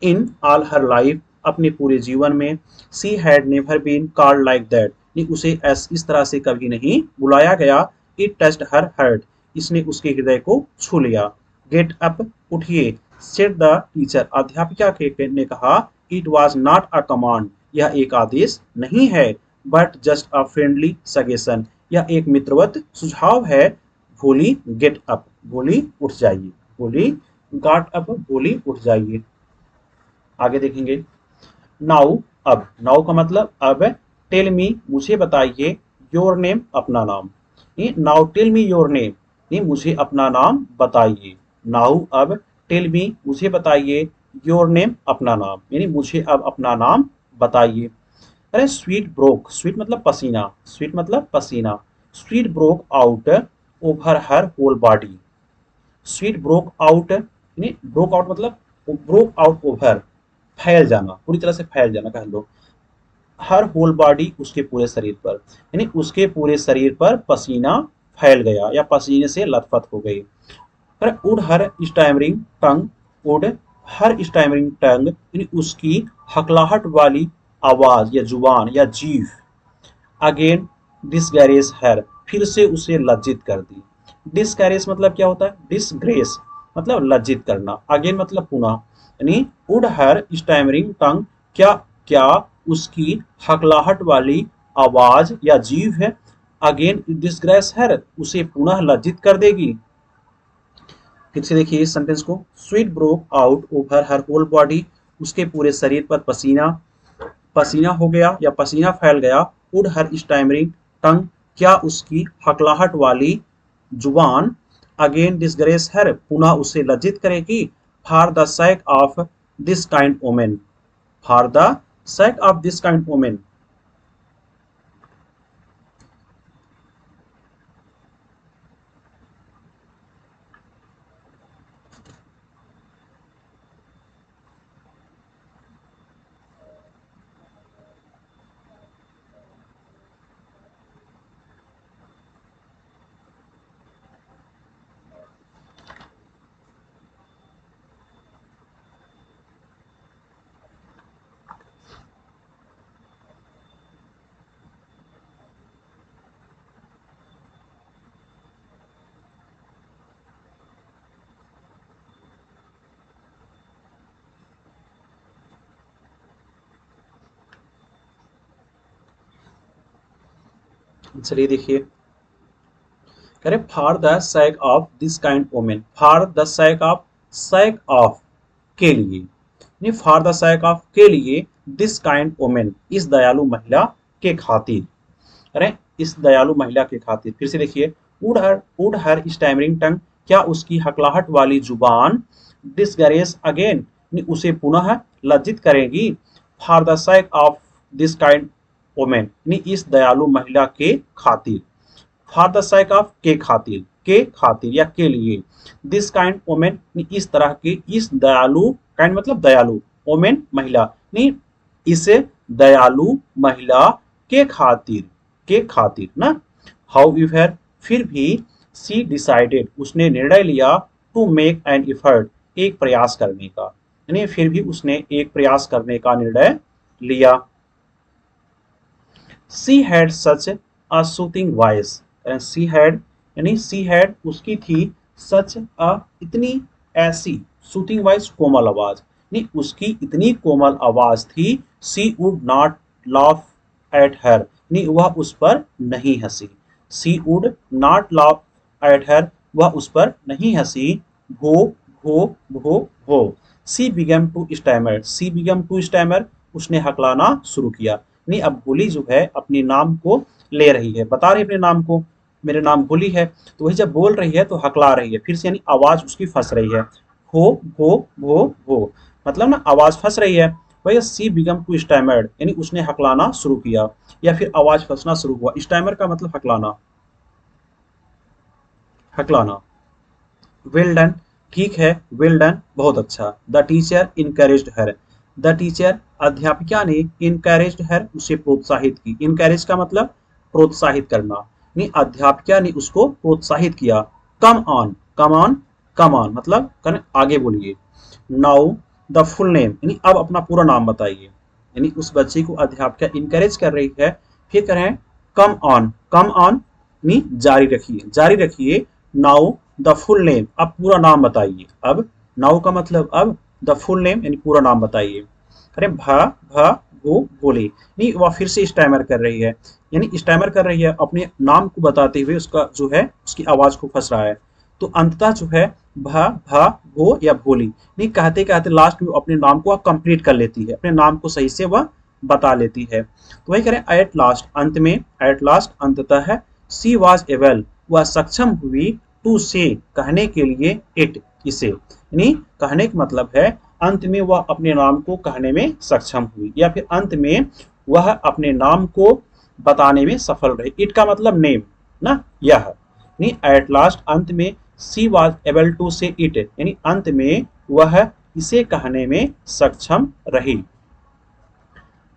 इन ऑल हर लाइफ, अपने पूरे जीवन में, she had never been called like that, उसे इस तरह से कभी नहीं बुलाया गया। इट टच्ड हर हार्ट, इसने उसके हृदय को छू लिया। गेट अप, उठिए, सेड द टीचर, अध्यापिका के ने कहा। It was not a command, यह एक आदेश नहीं है, but just a friendly suggestion, यह एक मित्रवत सुझाव है। भोली गेट अप, भोली उठ जाइए, भोली गॉट अप, भोली उठ जाइए। आगे देखेंगे। नाउ, अब, नाउ का मतलब अब। टेल मी, मुझे बताइए, योर नेम, अपना नाम। Now tell me your name, नहीं मुझे अपना नाम बताइए। नाउ, अब, टेल मी, मुझे बताइए, योर नेम, अपना नाम, यानी मुझे अब अपना नाम बताइए। अरे स्वीट ब्रोक, स्वीट मतलब पसीना, स्वीट मतलब पसीना, sweat broke out over her whole body. Sweat broke out, यानी ब्रोक आउट मतलब ब्रोक आउट ओवर, फैल जाना, पूरी तरह से फैल जाना कह लो, हर होल बॉडी, उसके पूरे शरीर पर, यानी उसके पूरे शरीर पर पसीना फैल गया या पसीने से लथपथ हो गई। पर उड हर स्टैमरिंग टंग, उड हर स्टैमरिंग टंग, यानी उसकी हकलाहट वाली आवाज या जुबान या जीभ, अगेन डिसगैरेज हर, फिर से उसे लज्जित कर दी। डिसगैरेज मतलब क्या होता है? डिसग्रेस मतलब लज्जित करना, अगेन मतलब पुनः, यानी उड हर स्टैमरिंग टंग, क्या क्या उसकी हकलाहट वाली आवाज या जीभ है, अगेन डिसग्रेस हर, उसे पुनः लज्जित कर देगी। फिर से देखिए इस सेंटेंस को, sweat broke out over her whole body, उसके पूरे शरीर पर पसीना पसीना हो गया या पसीना फैल गया। उड हर स्टैमरिंग टंग, क्या उसकी हकलाहट वाली जुबान, अगेन डिसग्रेस हर, पुनः उसे लज्जित करेगी। For the sake of this kind woman, for the sake of this kind woman. चलिए देखिए, कह रहे for the sake of this kind woman, for the sake of के लिए, नहीं फॉर द सैक ऑफ के लिए, दिस काइंड ओमेन, इस दयालु महिला के खातिर, अरे इस दयालु महिला के खातिर। फिर से देखिए, वुड हर स्टैमरिंग टंग, क्या उसकी हकलाहट वाली जुबान, डिसगरेज अगेन, उसे पुनः लज्जित करेगी। For the sake of this kind women, इस दयालु महिला के खातिर। फॉर द सेक ऑफ के खातिर या के लिए। दिस काइंड वोमेन, इस तरह के, इस दयालु, काइंड मतलब दयालु, वोमेन महिला, नहीं इस दयालु महिला के खातिर, के खातिर ना। हाउ एवर, फिर भी, सी डिसाइडेड, उसने निर्णय लिया, टू मेक एन इफर्ट, एक प्रयास करने का, यानी फिर भी उसने एक प्रयास करने का निर्णय लिया। सी had such a soothing voice, she had, यानी सी हैड उसकी थी, सच अ इतनी, ऐसी, सूथिंग वॉइस कोमल आवाज, नहीं उसकी इतनी कोमल आवाज थी। She would not laugh at her, नहीं वह उस पर नहीं हंसी। She would not laugh at her, वह उस पर नहीं हंसी। भो भो भो भो, she began to stammer, she began to stammer, उसने हकलाना शुरू किया। नहीं अब भोली जो है अपने नाम को ले रही है, बता रही है अपने नाम को, मेरे नाम भोली है, तो वही जब बोल रही है तो हकला रही है, फिर से यानी आवाज उसकी फंस रही है। हो भो भो भो, मतलब ना आवाज फंस रही है। वही सी बिगम टू स्टैमर्ड, यानी उसने हकलाना शुरू किया या फिर आवाज फंसना शुरू हुआ। स्टैमर का मतलब हकलाना, हकलाना। वेल डन, ठीक है, वेल डन, बहुत अच्छा। The teacher encouraged her, the teacher अध्यापिका ने, इनकरेज्ड हर, उसे प्रोत्साहित की। इनकरेज का मतलब प्रोत्साहित करना, नहीं अध्यापिका ने उसको प्रोत्साहित किया। Come on, come on, come on मतलब आगे बोलिए। नाउ द फुल नेम, यानी अब अपना पूरा नाम बताइए, यानी उस बच्चे को अध्यापिका इनकरेज कर रही है। फिर कह रहे हैं कम ऑन, कम ऑन, यानी जारी रखिए, जारी रखिए। नाउ द फुल नेम, अब पूरा नाम बताइए। अब नाउ का मतलब अब, द फुल नेम यानी पूरा नाम बताइए। अरे भ वो बोले, नहीं वह फिर से स्टैमर कर रही है, यानी स्टैमर कर रही है अपने नाम को बताते हुए, उसका जो है उसकी आवाज को फंस रहा है। तो अंततः जो है भ वो या भोली, नहीं कहते कहते लास्ट में अपने नाम को कंप्लीट कर लेती है, अपने नाम को सही से वह बता लेती है। तो वही करें एट लास्ट, अंत में, एट लास्ट अंततः है। सी वॉज एबल, वह सक्षम हुई, टू से कहने के लिए, इट इसे, यानी कहने का मतलब है अंत में वह अपने नाम को कहने में सक्षम हुई या फिर अंत में वह अपने नाम को बताने में सफल रही। इट का मतलब नेम ना, यह नहीं एट लास्ट अंत में, सी was able to say it, यानी अंत में वह इसे कहने में सक्षम रही।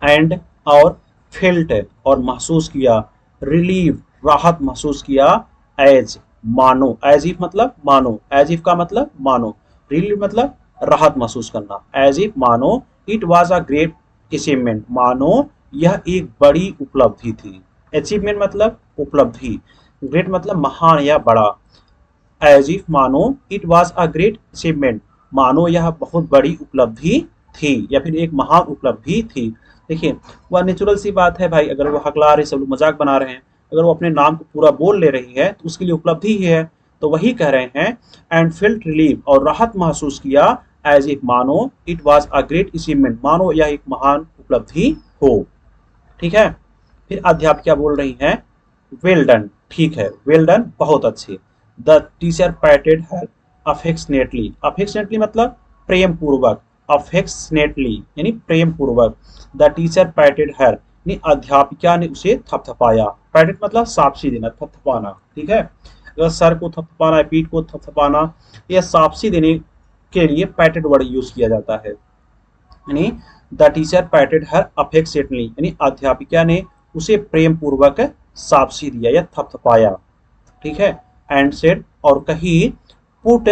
एंड और फेल्ट और महसूस किया, रिलीव राहत महसूस किया, एज मानो, एज इफ मतलब मानो, एज इफ का मतलब मानो, रिलीव मतलब राहत महसूस करना, एज इफ मानो it was a great achievement, मानो यह एक बड़ी उपलब्धि थी। अचीवमेंट मतलब उपलब्धि, ग्रेट मतलब महान या बड़ा, एज इफ मानो it was a great achievement, मानो यह बहुत बड़ी उपलब्धि थी या फिर एक महान उपलब्धि थी। देखिए वह नेचुरल सी बात है भाई, अगर वो हकला रहे सब लोग मजाक बना रहे हैं, अगर वो अपने नाम को पूरा बोल ले रही है तो उसके लिए उपलब्धि ही है। तो वही कह रहे हैं एंड फेल्ट रिलीव और राहत महसूस किया, एज इफ मानो it was a great achievement, मानो यह एक महान उपलब्धि हो। ठीक है। फिर अध्यापिका बोल रही हैं वेल डन, ठीक है, वेल डन बहुत अच्छे। The teacher पैटेड her affectionately, affectionately मतलब प्रेम पूर्वक, अफेक्शनेटली यानी प्रेम पूर्वक, द टीचर पैटेड हर यानी अध्यापिका ने उसे थपथपाया, पैटेड मतलब शाबाशी देना, थपथपाना। ठीक है, अगर सर को थपथपाना है, पीठ को थपथपाना, यह शाबाशी देने के लिए पैटेड वर्ड यूज किया जाता है। यानी द टीचर पैटेड हर अफेक्शनेटली यानी अध्यापिका ने उसे प्रेम पूर्वक शाबाशी दिया या थपथपाया। ठीक है। एंड सेड और कही put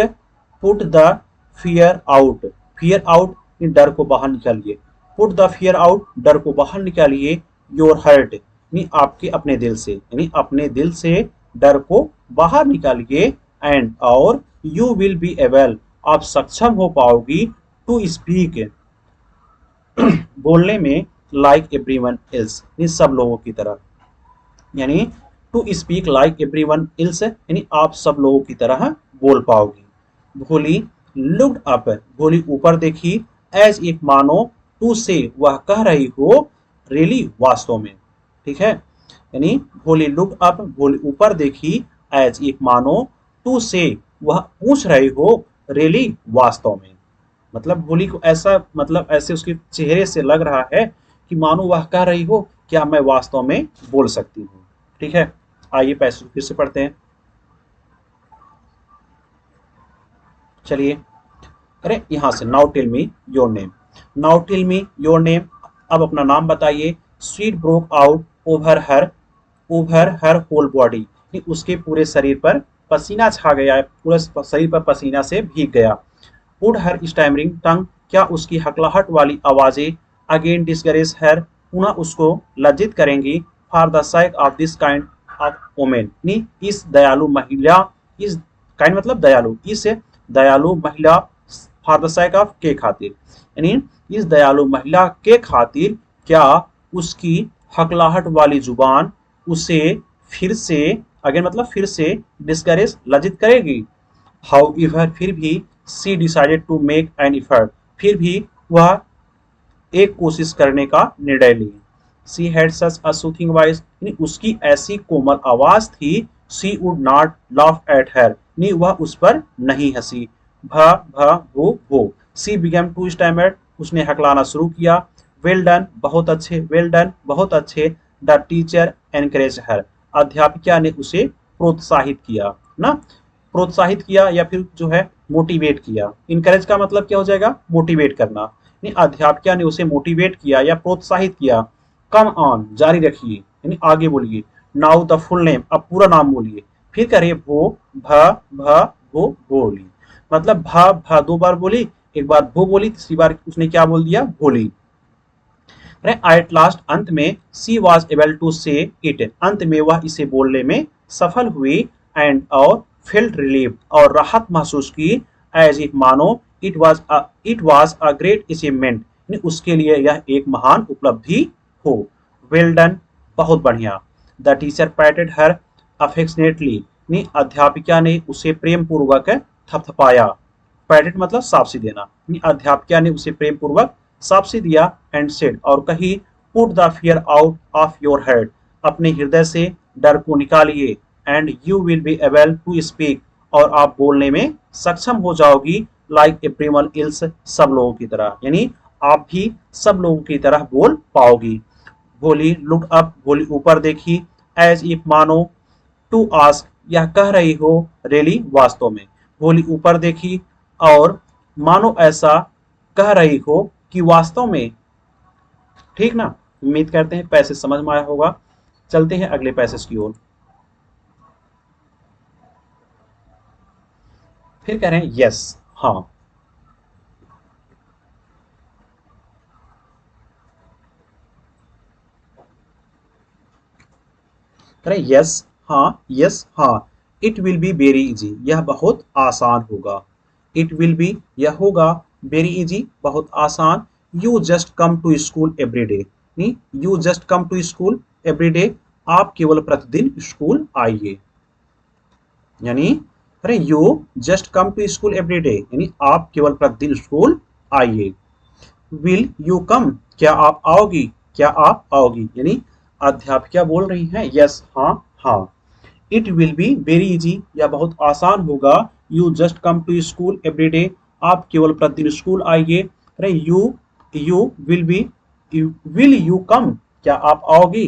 put the fear out, fear out डर को बाहर निकालिए, पुट द फियर आउट डर को बाहर निकालिए, योर हर्ट यानी आपके अपने दिल से, यानी अपने दिल से डर को बाहर निकालिए, एंड और यू विल बी एबल आप सक्षम हो पाओगी, टू स्पीक बोलने में, लाइक एवरीवन एल्स यानी सब लोगों की तरह, यानी to speak like everyone else यानी आप सब लोगों की तरह बोल पाओगी। भोली लुक्ड अप, भोली ऊपर देखी, एज इफ मानो टू से वह कह रही हो, रियली वास्तव में। ठीक है, यानी भोली लुक्ड अप, भोली ऊपर देखी, एज इफ मानो टू से वह पूछ रही हो, रियली वास्तव में। मतलब भोली को ऐसा, मतलब ऐसे उसके चेहरे से लग रहा है कि मानो वह कह रही हो क्या मैं वास्तव में बोल सकती हूँ। ठीक है, आइए पैसे फिर से पढ़ते हैं। चलिए अरे यहां से, now tell me your name, now tell me your name, अब अपना नाम बताइए। Sweat broke out over her whole body, उसके पूरे शरीर पर पसीना छा गया है, पूरे शरीर पर पसीना से भीग गया। वुड हर स्टैमरिंग टंग, क्या उसकी हकलाहट वाली आवाजें, अगेन डिस्करेज हर पुनः उसको लज्जित करेंगी, for the sake of this kind of women, इस दयालु महिला, इस काइंड मतलब दयालु, इस दयालु महिला, फॉर द सेक ऑफ के खातिर, यानी इस दयालु महिला के खातिर क्या उसकी हकलाहट वाली जुबान उसे फिर से, अगेन मतलब फिर से, डिस्करेज लज्जित करेगी। हाउ एवर फिर भी, she decided to make an effort, फिर भी वह एक कोशिश करने का निर्णय ली। She had such a soothing voice, उसकी ऐसी कोमल आवाज थी, she would not laugh at her, वह उस पर नहीं हंसी। भ भ भो, सी बिगेम टू स्टैमर, उसने हकलाना शुरू किया। वेल डन बहुत अच्छे, वेल डन बहुत अच्छे, द टीचर एनकरेज हर, अध्यापिका ने उसे प्रोत्साहित किया ना, प्रोत्साहित किया या फिर जो है मोटिवेट किया। इनकरेज का मतलब क्या हो जाएगा, मोटिवेट करना, अध्यापिका ने उसे मोटिवेट किया या प्रोत्साहित किया। कम ऑन जारी रखिए यानी आगे बोलिए। नाउ द फुल नेम, अब पूरा नाम बोलिए। फिर करिए भो भ भ भो बोली, मतलब भ भ दो बार बोली, एक बार भो बोली, तीसरी बार उसने क्या बोल दिया, बोली। एट लास्ट अंत में, सी was able to say it, अंत में वह इसे बोलने में सफल हुई। एंड और फेल्ट रिलीव और राहत महसूस की, एज इफ मानो it was a great achievement, उसके लिए यह एक महान उपलब्धि हो। वेल डन बहुत बढ़िया। द टीचर पैटेड हर अफेक्शनेटली, अध्यापिका ने उसे प्रेम पूर्वक थपथपाया, पैटेड मतलब शाबाशी देना, अध्यापिका ने उसे प्रेम पूर्वक शाबाशी दिया। एंड सेड और कही, put the fear out of your head, अपने हृदय से डर को निकालिए। And you will be able to speak, और आप बोलने में सक्षम हो जाओगी, लाइक एवरीवन एल्स, सब लोगों की तरह, यानी आप भी सब लोगों की तरह बोल पाओगी। भोली लुक अप, भोली ऊपर देखी, एज इफ मानो टू आस्क, यह कह रही हो, रियली वास्तव में। भोली ऊपर देखी और मानो ऐसा कह रही हो कि वास्तव में, ठीक ना। उम्मीद करते हैं पैसेज समझ में आया होगा। चलते हैं अगले पैसेज की ओर। फिर कह रहे हैं यस, हाँ। कह रहे हैं यस, हाँ, यस, हाँ। It will be very easy, यह बहुत आसान होगा। इट विल बी, यह होगा, वेरी इजी, बहुत आसान। You just come to school every day, नहीं, you just come to school every day, आप केवल प्रतिदिन स्कूल आइए। यानी अरे you just come to school every day, यानी आप केवल प्रतिदिन स्कूल आइए। विल यू कम, क्या आप आओगी, क्या आप आओगी, यानी अध्यापिका बोल रही हैं यस, हाँ, हाँ। It will be very easy, यह बहुत आसान होगा। You just come to school every day, आप केवल प्रतिदिन स्कूल आइए। अरे you you will be, will you come, क्या आप आओगी।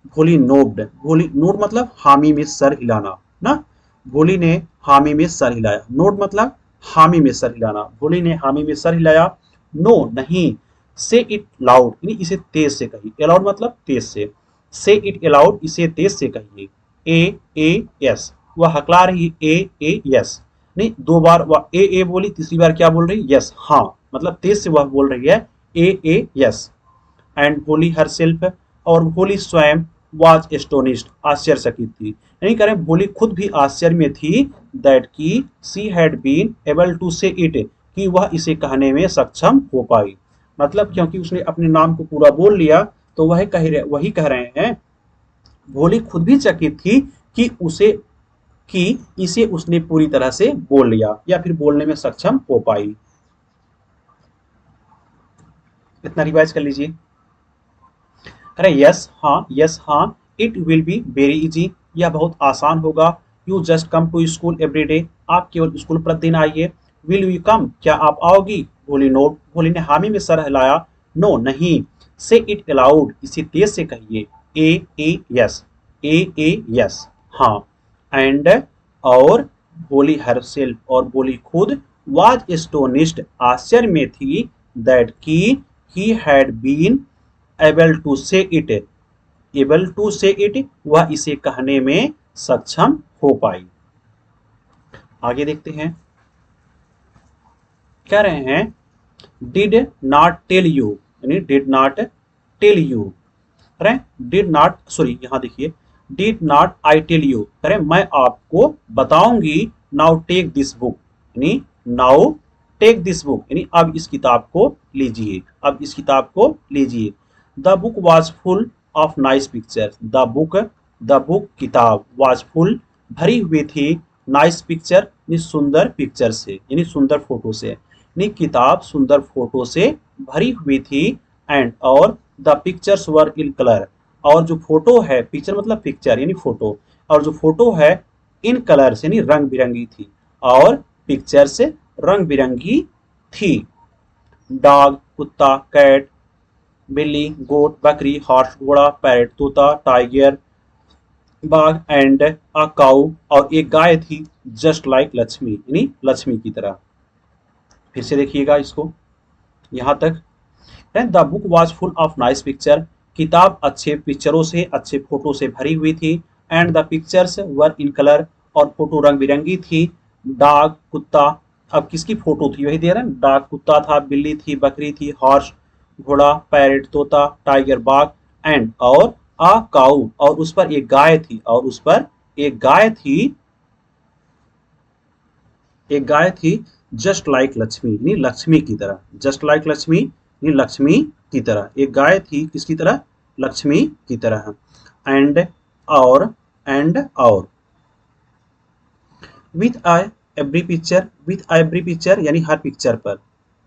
भोली नोड, भोली नोड मतलब हामी में सर हिलाना ना। भोली ने हामी में सर हिलाया, नोड मतलब हामी में सर हिलाना। भोली ने हामी में सर हिलाया। नो, नहीं। से इट लाउड, यानी इसे तेज से कहिए। अलाउड मतलब तेज से। से इट अलाउड, इसे तेज से कहिए। ए यस, वह हकला रही ए यस, नहीं, दो बार वह ए बोली, तीसरी बार क्या बोल रही, यस, हाँ, मतलब तेज से वह बोल रही है ए यस। एंड भोली हर सेल्फ, और भोली स्वयं वाज एस्टोनिश्ड, आश्चर्यचकित थी। नहीं करें, भोली खुद भी आश्चर्य में थी। दैट की she had been able to say it, कि वह इसे कहने में सक्षम हो पाई। मतलब क्योंकि उसने अपने नाम को पूरा बोल लिया, तो वही कह रहे हैं। भोली खुद भी चकित थी कि इसे उसने पूरी तरह से बोल लिया या फिर बोलने में सक्षम हो पाई। इतना रिवाइज कर लीजिए। अरे यस, हाँ, यस, हाँ। It will be very easy, यह बहुत आसान होगा। You just come to school every day, आप केवल स्कूल प्रतिदिन आइए। विल यू कम, क्या आप आओगी। भोली नोड, भोली ने हामी में सर हिलाया। नो, नहीं। से इट अलाउड, इसे तेज से कहिए। ए यस, ए यस, हाँ। एंड, और भोली हरसेल्फ, और भोली खुद, वाज एस्टोनिश्ड, आश्चर्य में थी। दैट की he had been able to say it, able to say it, वह इसे कहने में सक्षम हो पाई। आगे देखते हैं। कह रहे हैं डिड नॉट टेल यू, यानी डिड नॉट टेल यू। करें डिड नॉट, सॉरी यहां देखिए, did not I tell you, करें मैं आपको बताऊंगी। नाउ टेक दिस बुक, यानी नाउ टेक दिस बुक, यानी अब इस किताब को लीजिए, अब इस किताब को लीजिए। The book was full of nice picture, the book किताब वॉज फुल, भरी हुई थी, नाइस पिक्चर, यानी सुंदर पिक्चर से, यानी सुंदर फोटो से, यानी किताब सुंदर फोटो से भरी हुई थी। एंड, और the pictures were in colour, और जो फोटो है, पिक्चर मतलब पिक्चर यानी फोटो, और जो फोटो है इन कलर्स यानी रंग बिरंगी थी, और पिक्चर्स रंग बिरंगी थी। डॉग कुत्ता, कैट बिल्ली, गोट बकरी, हॉर्स घोड़ा, पैरट तोता, टाइगर बाघ, एंड अ काऊ, और एक गाय थी। जस्ट लाइक लक्ष्मी, यानी लक्ष्मी की तरह। फिर से देखिएगा इसको यहां तक। The book was full of nice picture, किताब अच्छे पिक्चरों से, अच्छे फोटो से भरी हुई थी। And the pictures were in colour, और फोटो रंग बिरंगी थी। डॉग कुत्ता, अब किसकी फोटो थी वही दे रहे हैं, डॉग कुत्ता था, बिल्ली थी, बकरी थी, हॉर्स घोड़ा, पैरट तोता, टाइगर बाघ, एंड, और आ काऊ, और उस पर एक गाय थी, और उस पर एक गाय थी, एक गाय थी। जस्ट लाइक लक्ष्मी, यानी लक्ष्मी की तरह, जस्ट लाइक लक्ष्मी यानी लक्ष्मी की तरह, एक गाय थी किसकी तरह, लक्ष्मी की तरह। एंड, और, एंड, और, with a every picture, with every picture यानी हर पिक्चर पर,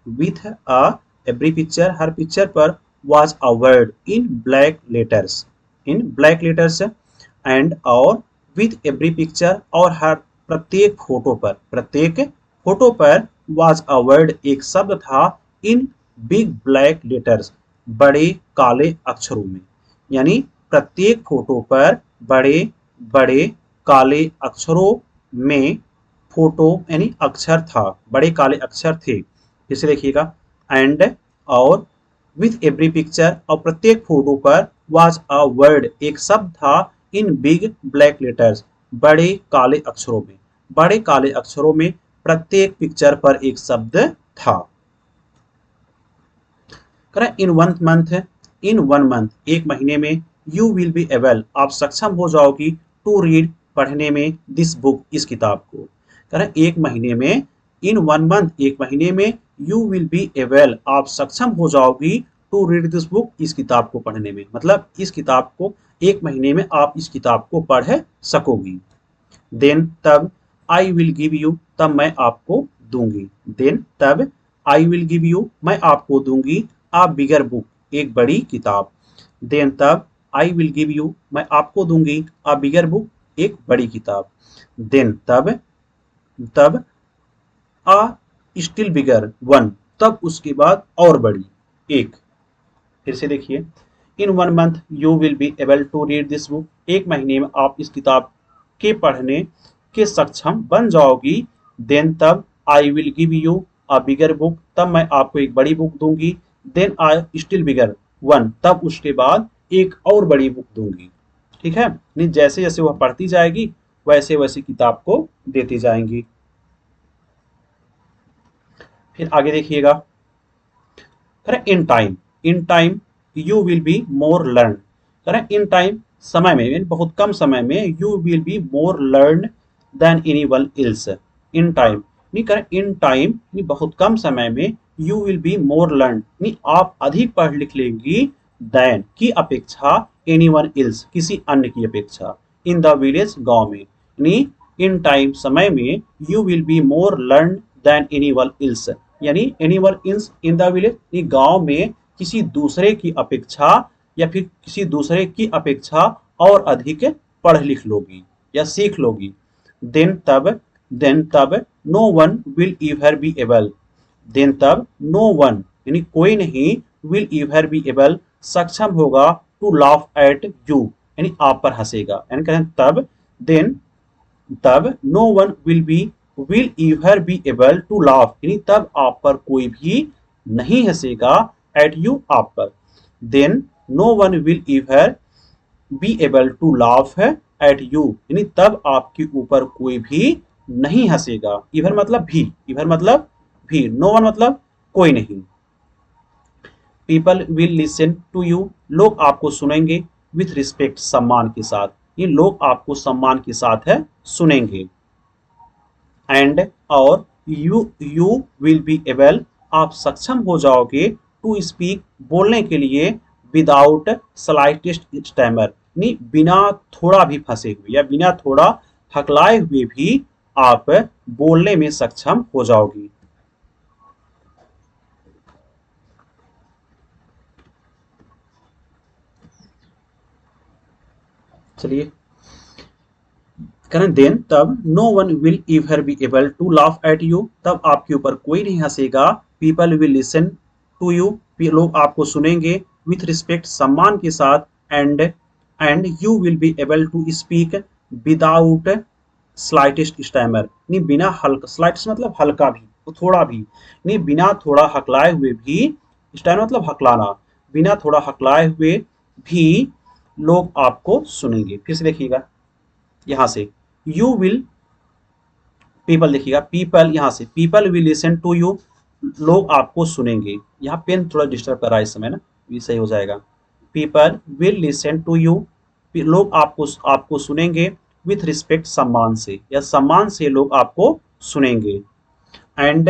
विथ अ एवरी पिक्चर, हर पिक्चर पर, was a word in black letters, in black letters. And, और, विथ एवरी पिक्चर, और हर प्रत्येक फोटो पर, प्रत्येक फोटो पर, वाज अ वर्ड एक शब्द था, इन बिग ब्लैक लेटर्स, बड़े काले अक्षरों में। यानी प्रत्येक फोटो पर बड़े बड़े काले अक्षरों में फोटो यानी अक्षर था, बड़े काले अक्षर थे। जैसे देखिएगा, एंड और विथ एवरी पिक्चर, और प्रत्येक फोटो पर वाज अ वर्ड, एक शब्द था, इन बिग ब्लैक लेटर्स, बड़े काले अक्षरों में, बड़े काले अक्षरों में प्रत्येक पिक्चर पर एक शब्द था। करें इन वन मंथ, इन वन मंथ, एक महीने में, यू विल बी एबल, आप सक्षम हो जाओगी, टू रीड, पढ़ने में, दिस बुक, इस किताब को। करें एक महीने में, इन वन मंथ, एक महीने में, यू विल बी एबल, आप सक्षम हो जाओगी, टू रीड दिस बुक, इस किताब को पढ़ने में, मतलब इस किताब को एक महीने में आप इस किताब को पढ़ सकोगी। देन तब, आई विल गिव यू, तब मैं आपको दूंगी, देन तब, आई विल गिव यू, मैं आपको दूंगी, आ बिगर बुक, एक बड़ी किताब, देन तब, आई विल गिव यू, मैं आपको दूंगी, आ बिगर बुक, एक बड़ी किताब, देन तब, तब, आ स्टिल बिगर वन, तब उसके बाद और बड़ी एक। फिर से देखिए, in one month you will be able to read this book, एक महीने में आप इस किताब के पढ़ने के सक्षम बन जाओगी, देन तब, I will give you a bigger book, तब मैं आपको एक बड़ी बुक दूंगी, then I still bigger one, तब उसके बाद एक और बड़ी बुक दूंगी। ठीक है, नहीं जैसे जैसे वह पढ़ती जाएगी वैसे वैसे किताब को देती जाएंगी। फिर आगे देखिएगा, in time, in time you will be more learn, करें इन टाइम, समय में, यानी बहुत कम समय में, you will be more learn than any one else, in time, नहीं करें इन टाइम, नहीं बहुत कम समय में, you will be more learn, नहीं आप अधिक पढ़ लिख लेंगी, देन की अपेक्षा, एनी वन एल्स, किसी अन्य की अपेक्षा, इन द विलेज, गांव में, यानी इन टाइम, समय में, you will be more learn than any one else, यानी एनिमल इंस इन द विलेज, गांव में किसी दूसरे की अपेक्षा या फिर किसी दूसरे की अपेक्षा और अधिक पढ़ लिख लोगी या सीख लोगी। देन तब, देन तब, no one will ever be able, then तब, नो वन, यानी कोई नहीं, विल एवर बी एबल, सक्षम होगा, टू लाफ एट यू, यानी आप पर हंसेगा, यानी कहते हैं तब, देन तब, no one will ever be able to laugh, यानी तब आप पर कोई भी नहीं हंसेगा, एट यू, आप पर, then no one will ever be able to laugh at you, यानी तब आपके ऊपर कोई भी नहीं हंसेगा, इवर मतलब भी, इवर मतलब भी, नो वन मतलब कोई नहीं। People will listen to you, लोग आपको सुनेंगे, विथ रिस्पेक्ट, सम्मान के साथ, ये लोग आपको सम्मान के साथ है सुनेंगे। एंड और, यू विल बी एबल, आप सक्षम हो जाओगे, टू स्पीक, बोलने के लिए, विदाउट स्लाइटेस्ट स्टैमर, नहीं बिना थोड़ा भी फंसे हुए या बिना थोड़ा हकलाए हुए भी आप बोलने में सक्षम हो जाओगी। चलिए, करें देन तब, no one will ever be able to laugh at you, तब आपके ऊपर कोई नहीं हंसेगा, people will listen to you, लोग आपको सुनेंगे, विथ रिस्पेक्ट, सम्मान के साथ, and you will be able to speak without slightest stammer, नहीं बिना हल्का, स्लाइट्स मतलब हल्का भी, तो थोड़ा भी नहीं, बिना थोड़ा हकलाए हुए भी, स्टैमर मतलब हकलाना, बिना थोड़ा हकलाए हुए भी लोग आपको सुनेंगे। फिर से देखिएगा, यहां से यू विल, पीपल देखिएगा, पीपल यहां से, people will listen to you, लोग आपको सुनेंगे, यहाँ पेन थोड़ा डिस्टर्ब कर रहा है इस समय ना, ये सही हो जाएगा। People will listen to you, लोग आपको आपको सुनेंगे, विथ रिस्पेक्ट, सम्मान से या सम्मान से लोग आपको सुनेंगे। And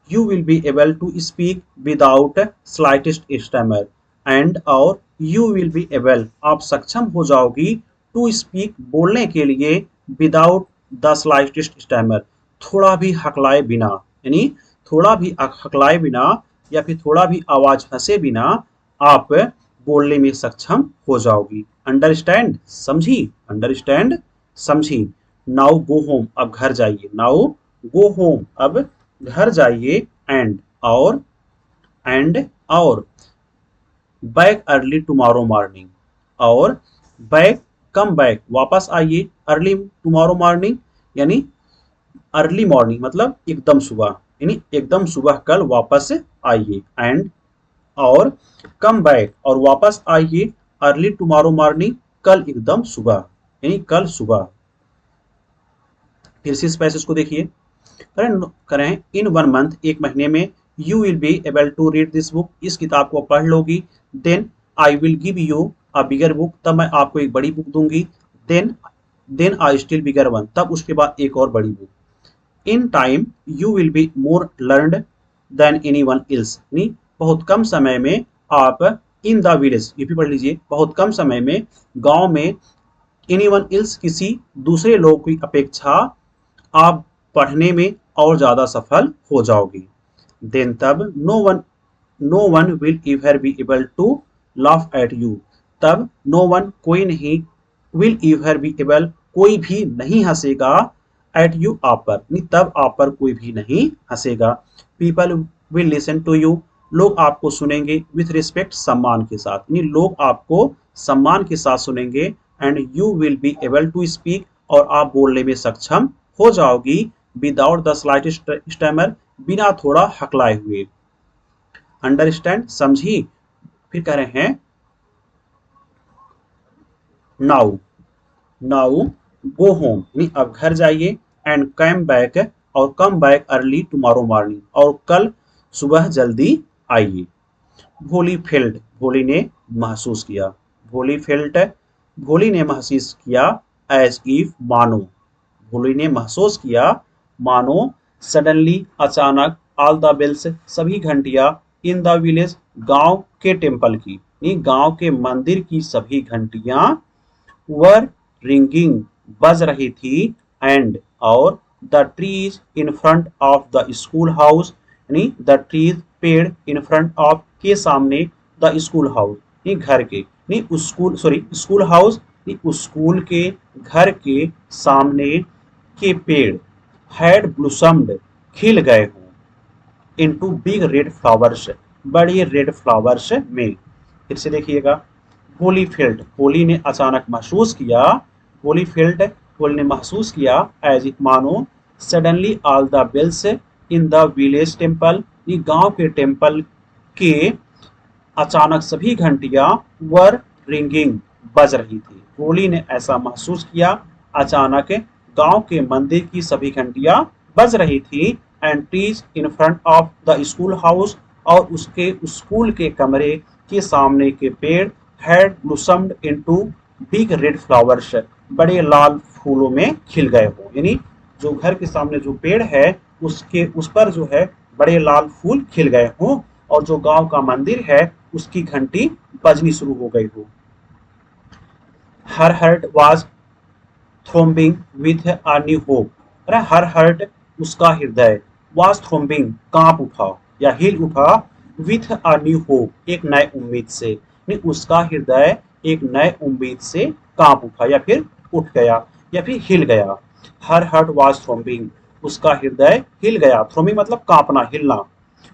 you will be able to speak without slightest stammer, and और, यू विल बी एबल, आप सक्षम हो जाओगी, टू स्पीक, बोलने के लिए, विदाउट द स्लाइटेस्ट स्टैमर, थोड़ा भी हकलाए बिना, यानी थोड़ा भी हकलाए बिना या फिर थोड़ा भी आवाज फंसे बिना आप बोलने में सक्षम हो जाओगी। अंडरस्टैंड, समझी, अंडरस्टैंड, समझी। नाउ गो होम, अब घर जाइए, नाउ गो होम, अब घर जाइए, एंड और, एंड और, बैक अर्ली टुमारो मॉर्निंग, और बैक, कम बैक, वापस आइए, अर्ली टुमारो मॉर्निंग, यानी अर्ली मॉर्निंग मतलब एकदम सुबह, यानी एकदम सुबह कल वापस आइए, एंड और कम बैक और वापस आइए अर्ली टुमारो मॉर्निंग, कल एकदम सुबह, यानी कल सुबह। फिर से इस पैसेज को देखिए, करें इन 1 मंथ, एक महीने में, you will be able to read this book, इस किताब को पढ़ लोगी, then I will give you a bigger book, तब मैं आपको एक बड़ी बुक दूंगी, then then I still bigger one, तब उसके बाद एक और बड़ी book, in time you will be more learned than any one else, यानी बहुत कम समय में आप, इन द विलेज, ये भी पढ़ लीजिए, बहुत कम समय में गांव में, एनी वन एल्स, किसी दूसरे लोग की अपेक्षा आप पढ़ने में और ज्यादा सफल हो जाओगी, देन तब no one will ever be able to laugh at you, तब नो वन कोई नहीं, विल एवर बी एबल कोई भी नहीं हंसेगा, एट यू आप पर, नहीं तब आप पर कोई भी नहीं हंसेगा, people will listen to you, लोग आपको सुनेंगे, विथ रिस्पेक्ट, सम्मान के साथ, यानी लोग आपको सम्मान के साथ सुनेंगे, and you will be able to speak, और आप बोलने में सक्षम हो जाओगी, विदाउट द स्लाइटेस्ट स्टैमर, बिना थोड़ा हकलाए हुए, अंडरस्टैंड, समझी। फिर कह रहे हैं नाउ नाउ गो होम, यानी अब घर जाइए, एंड कम बैक, और come back early tomorrow morning, और कल सुबह जल्दी आइए, भोली फेल्ट, भोली ने महसूस किया, भोली फेल्ट, भोली ने महसूस किया, एज इफ मानो, भोली ने महसूस किया मानो, सडनली अचानक, ऑल द बेल्स, सभी घंटियां, इन द विलेज, गांव के टेम्पल की, यानी गांव के मंदिर की सभी घंटियां, वर रिंगिंग, बज रही थी, एंड और, the trees in front of the school house, यानी द ट्रीज, पेड़, इन फ्रंट ऑफ, के सामने, द स्कूल हाउस, यानी घर के, यानी school, sorry school house, school के घर के सामने के पेड़, हैड ब्लूसम्ड, खिल गए हों, इनटू बिग रेड फ्लावर्स, बड़े रेड फ्लावर्स में। फिर से देखिएगा, होली फेल्ट, होली ने अचानक महसूस किया, होली फेल्ट, होली ने महसूस किया, एज इफ मानो, suddenly all the bells in the village temple, ये गांव के टेम्पल के अचानक सभी घंटियां, वर रिंगिंग, बज रही थी, होली ने ऐसा महसूस किया, अचानक गांव के मंदिर की सभी घंटियां बज रही थी, and trees in front of the school house, और उसके स्कूल के कमरे के सामने के पेड़, had blossomed into big red flowers, बड़े लाल फूलों में खिल गए हो, यानी जो घर के सामने जो पेड़ है उसके उस पर जो है बड़े लाल फूल खिल गए हो, और जो गांव का मंदिर है उसकी घंटी बजनी शुरू हो गई हो। Her heart was throbbing with a new hope, अरे हर हर्ट, उसका हृदय, वाज थ्रोम्बिंग, कांप उठा या हिल उठा, विथ अ न्यू होप, एक नए उम्मीद से, नहीं उसका हृदय एक नए उम्मीद से कांप उठा या फिर उठ गया या फिर हिल गया। हर हर्ट वाज थ्रोम्बिंग, उसका हृदय हिल गया, थ्रोम्बिंग मतलब कांपना, हिलना,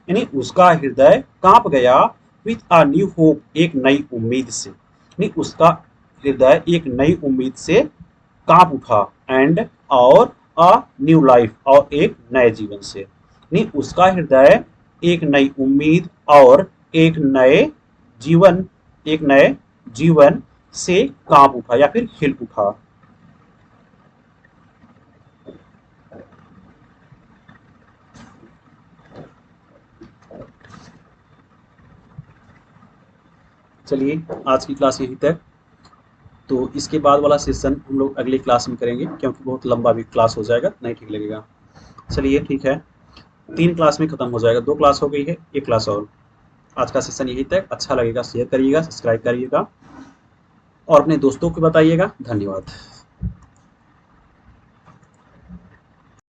यानी उसका हृदय कांप गया, विथ अ न्यू होप, एक नई उम्मीद से, यानी उसका हृदय एक नई उम्मीद से कांप उठा, एंड और, अ न्यू लाइफ, और एक नए जीवन से, यानी उसका हृदय एक नई उम्मीद और जीवन एक नए जीवन से कांप उठा या फिर हिल उठा। चलिए आज की क्लास यहीं तक, तो इसके बाद वाला सेशन हम लोग अगली क्लास में करेंगे, क्योंकि बहुत लंबा भी क्लास हो जाएगा, नहीं ठीक लगेगा। चलिए ठीक है, 3 क्लास में खत्म हो जाएगा, 2 क्लास हो गई है, 1 क्लास और। आज का सेशन यहीं तक, अच्छा लगेगा शेयर करिएगा, सब्सक्राइब करिएगा और अपने दोस्तों को बताइएगा। धन्यवाद।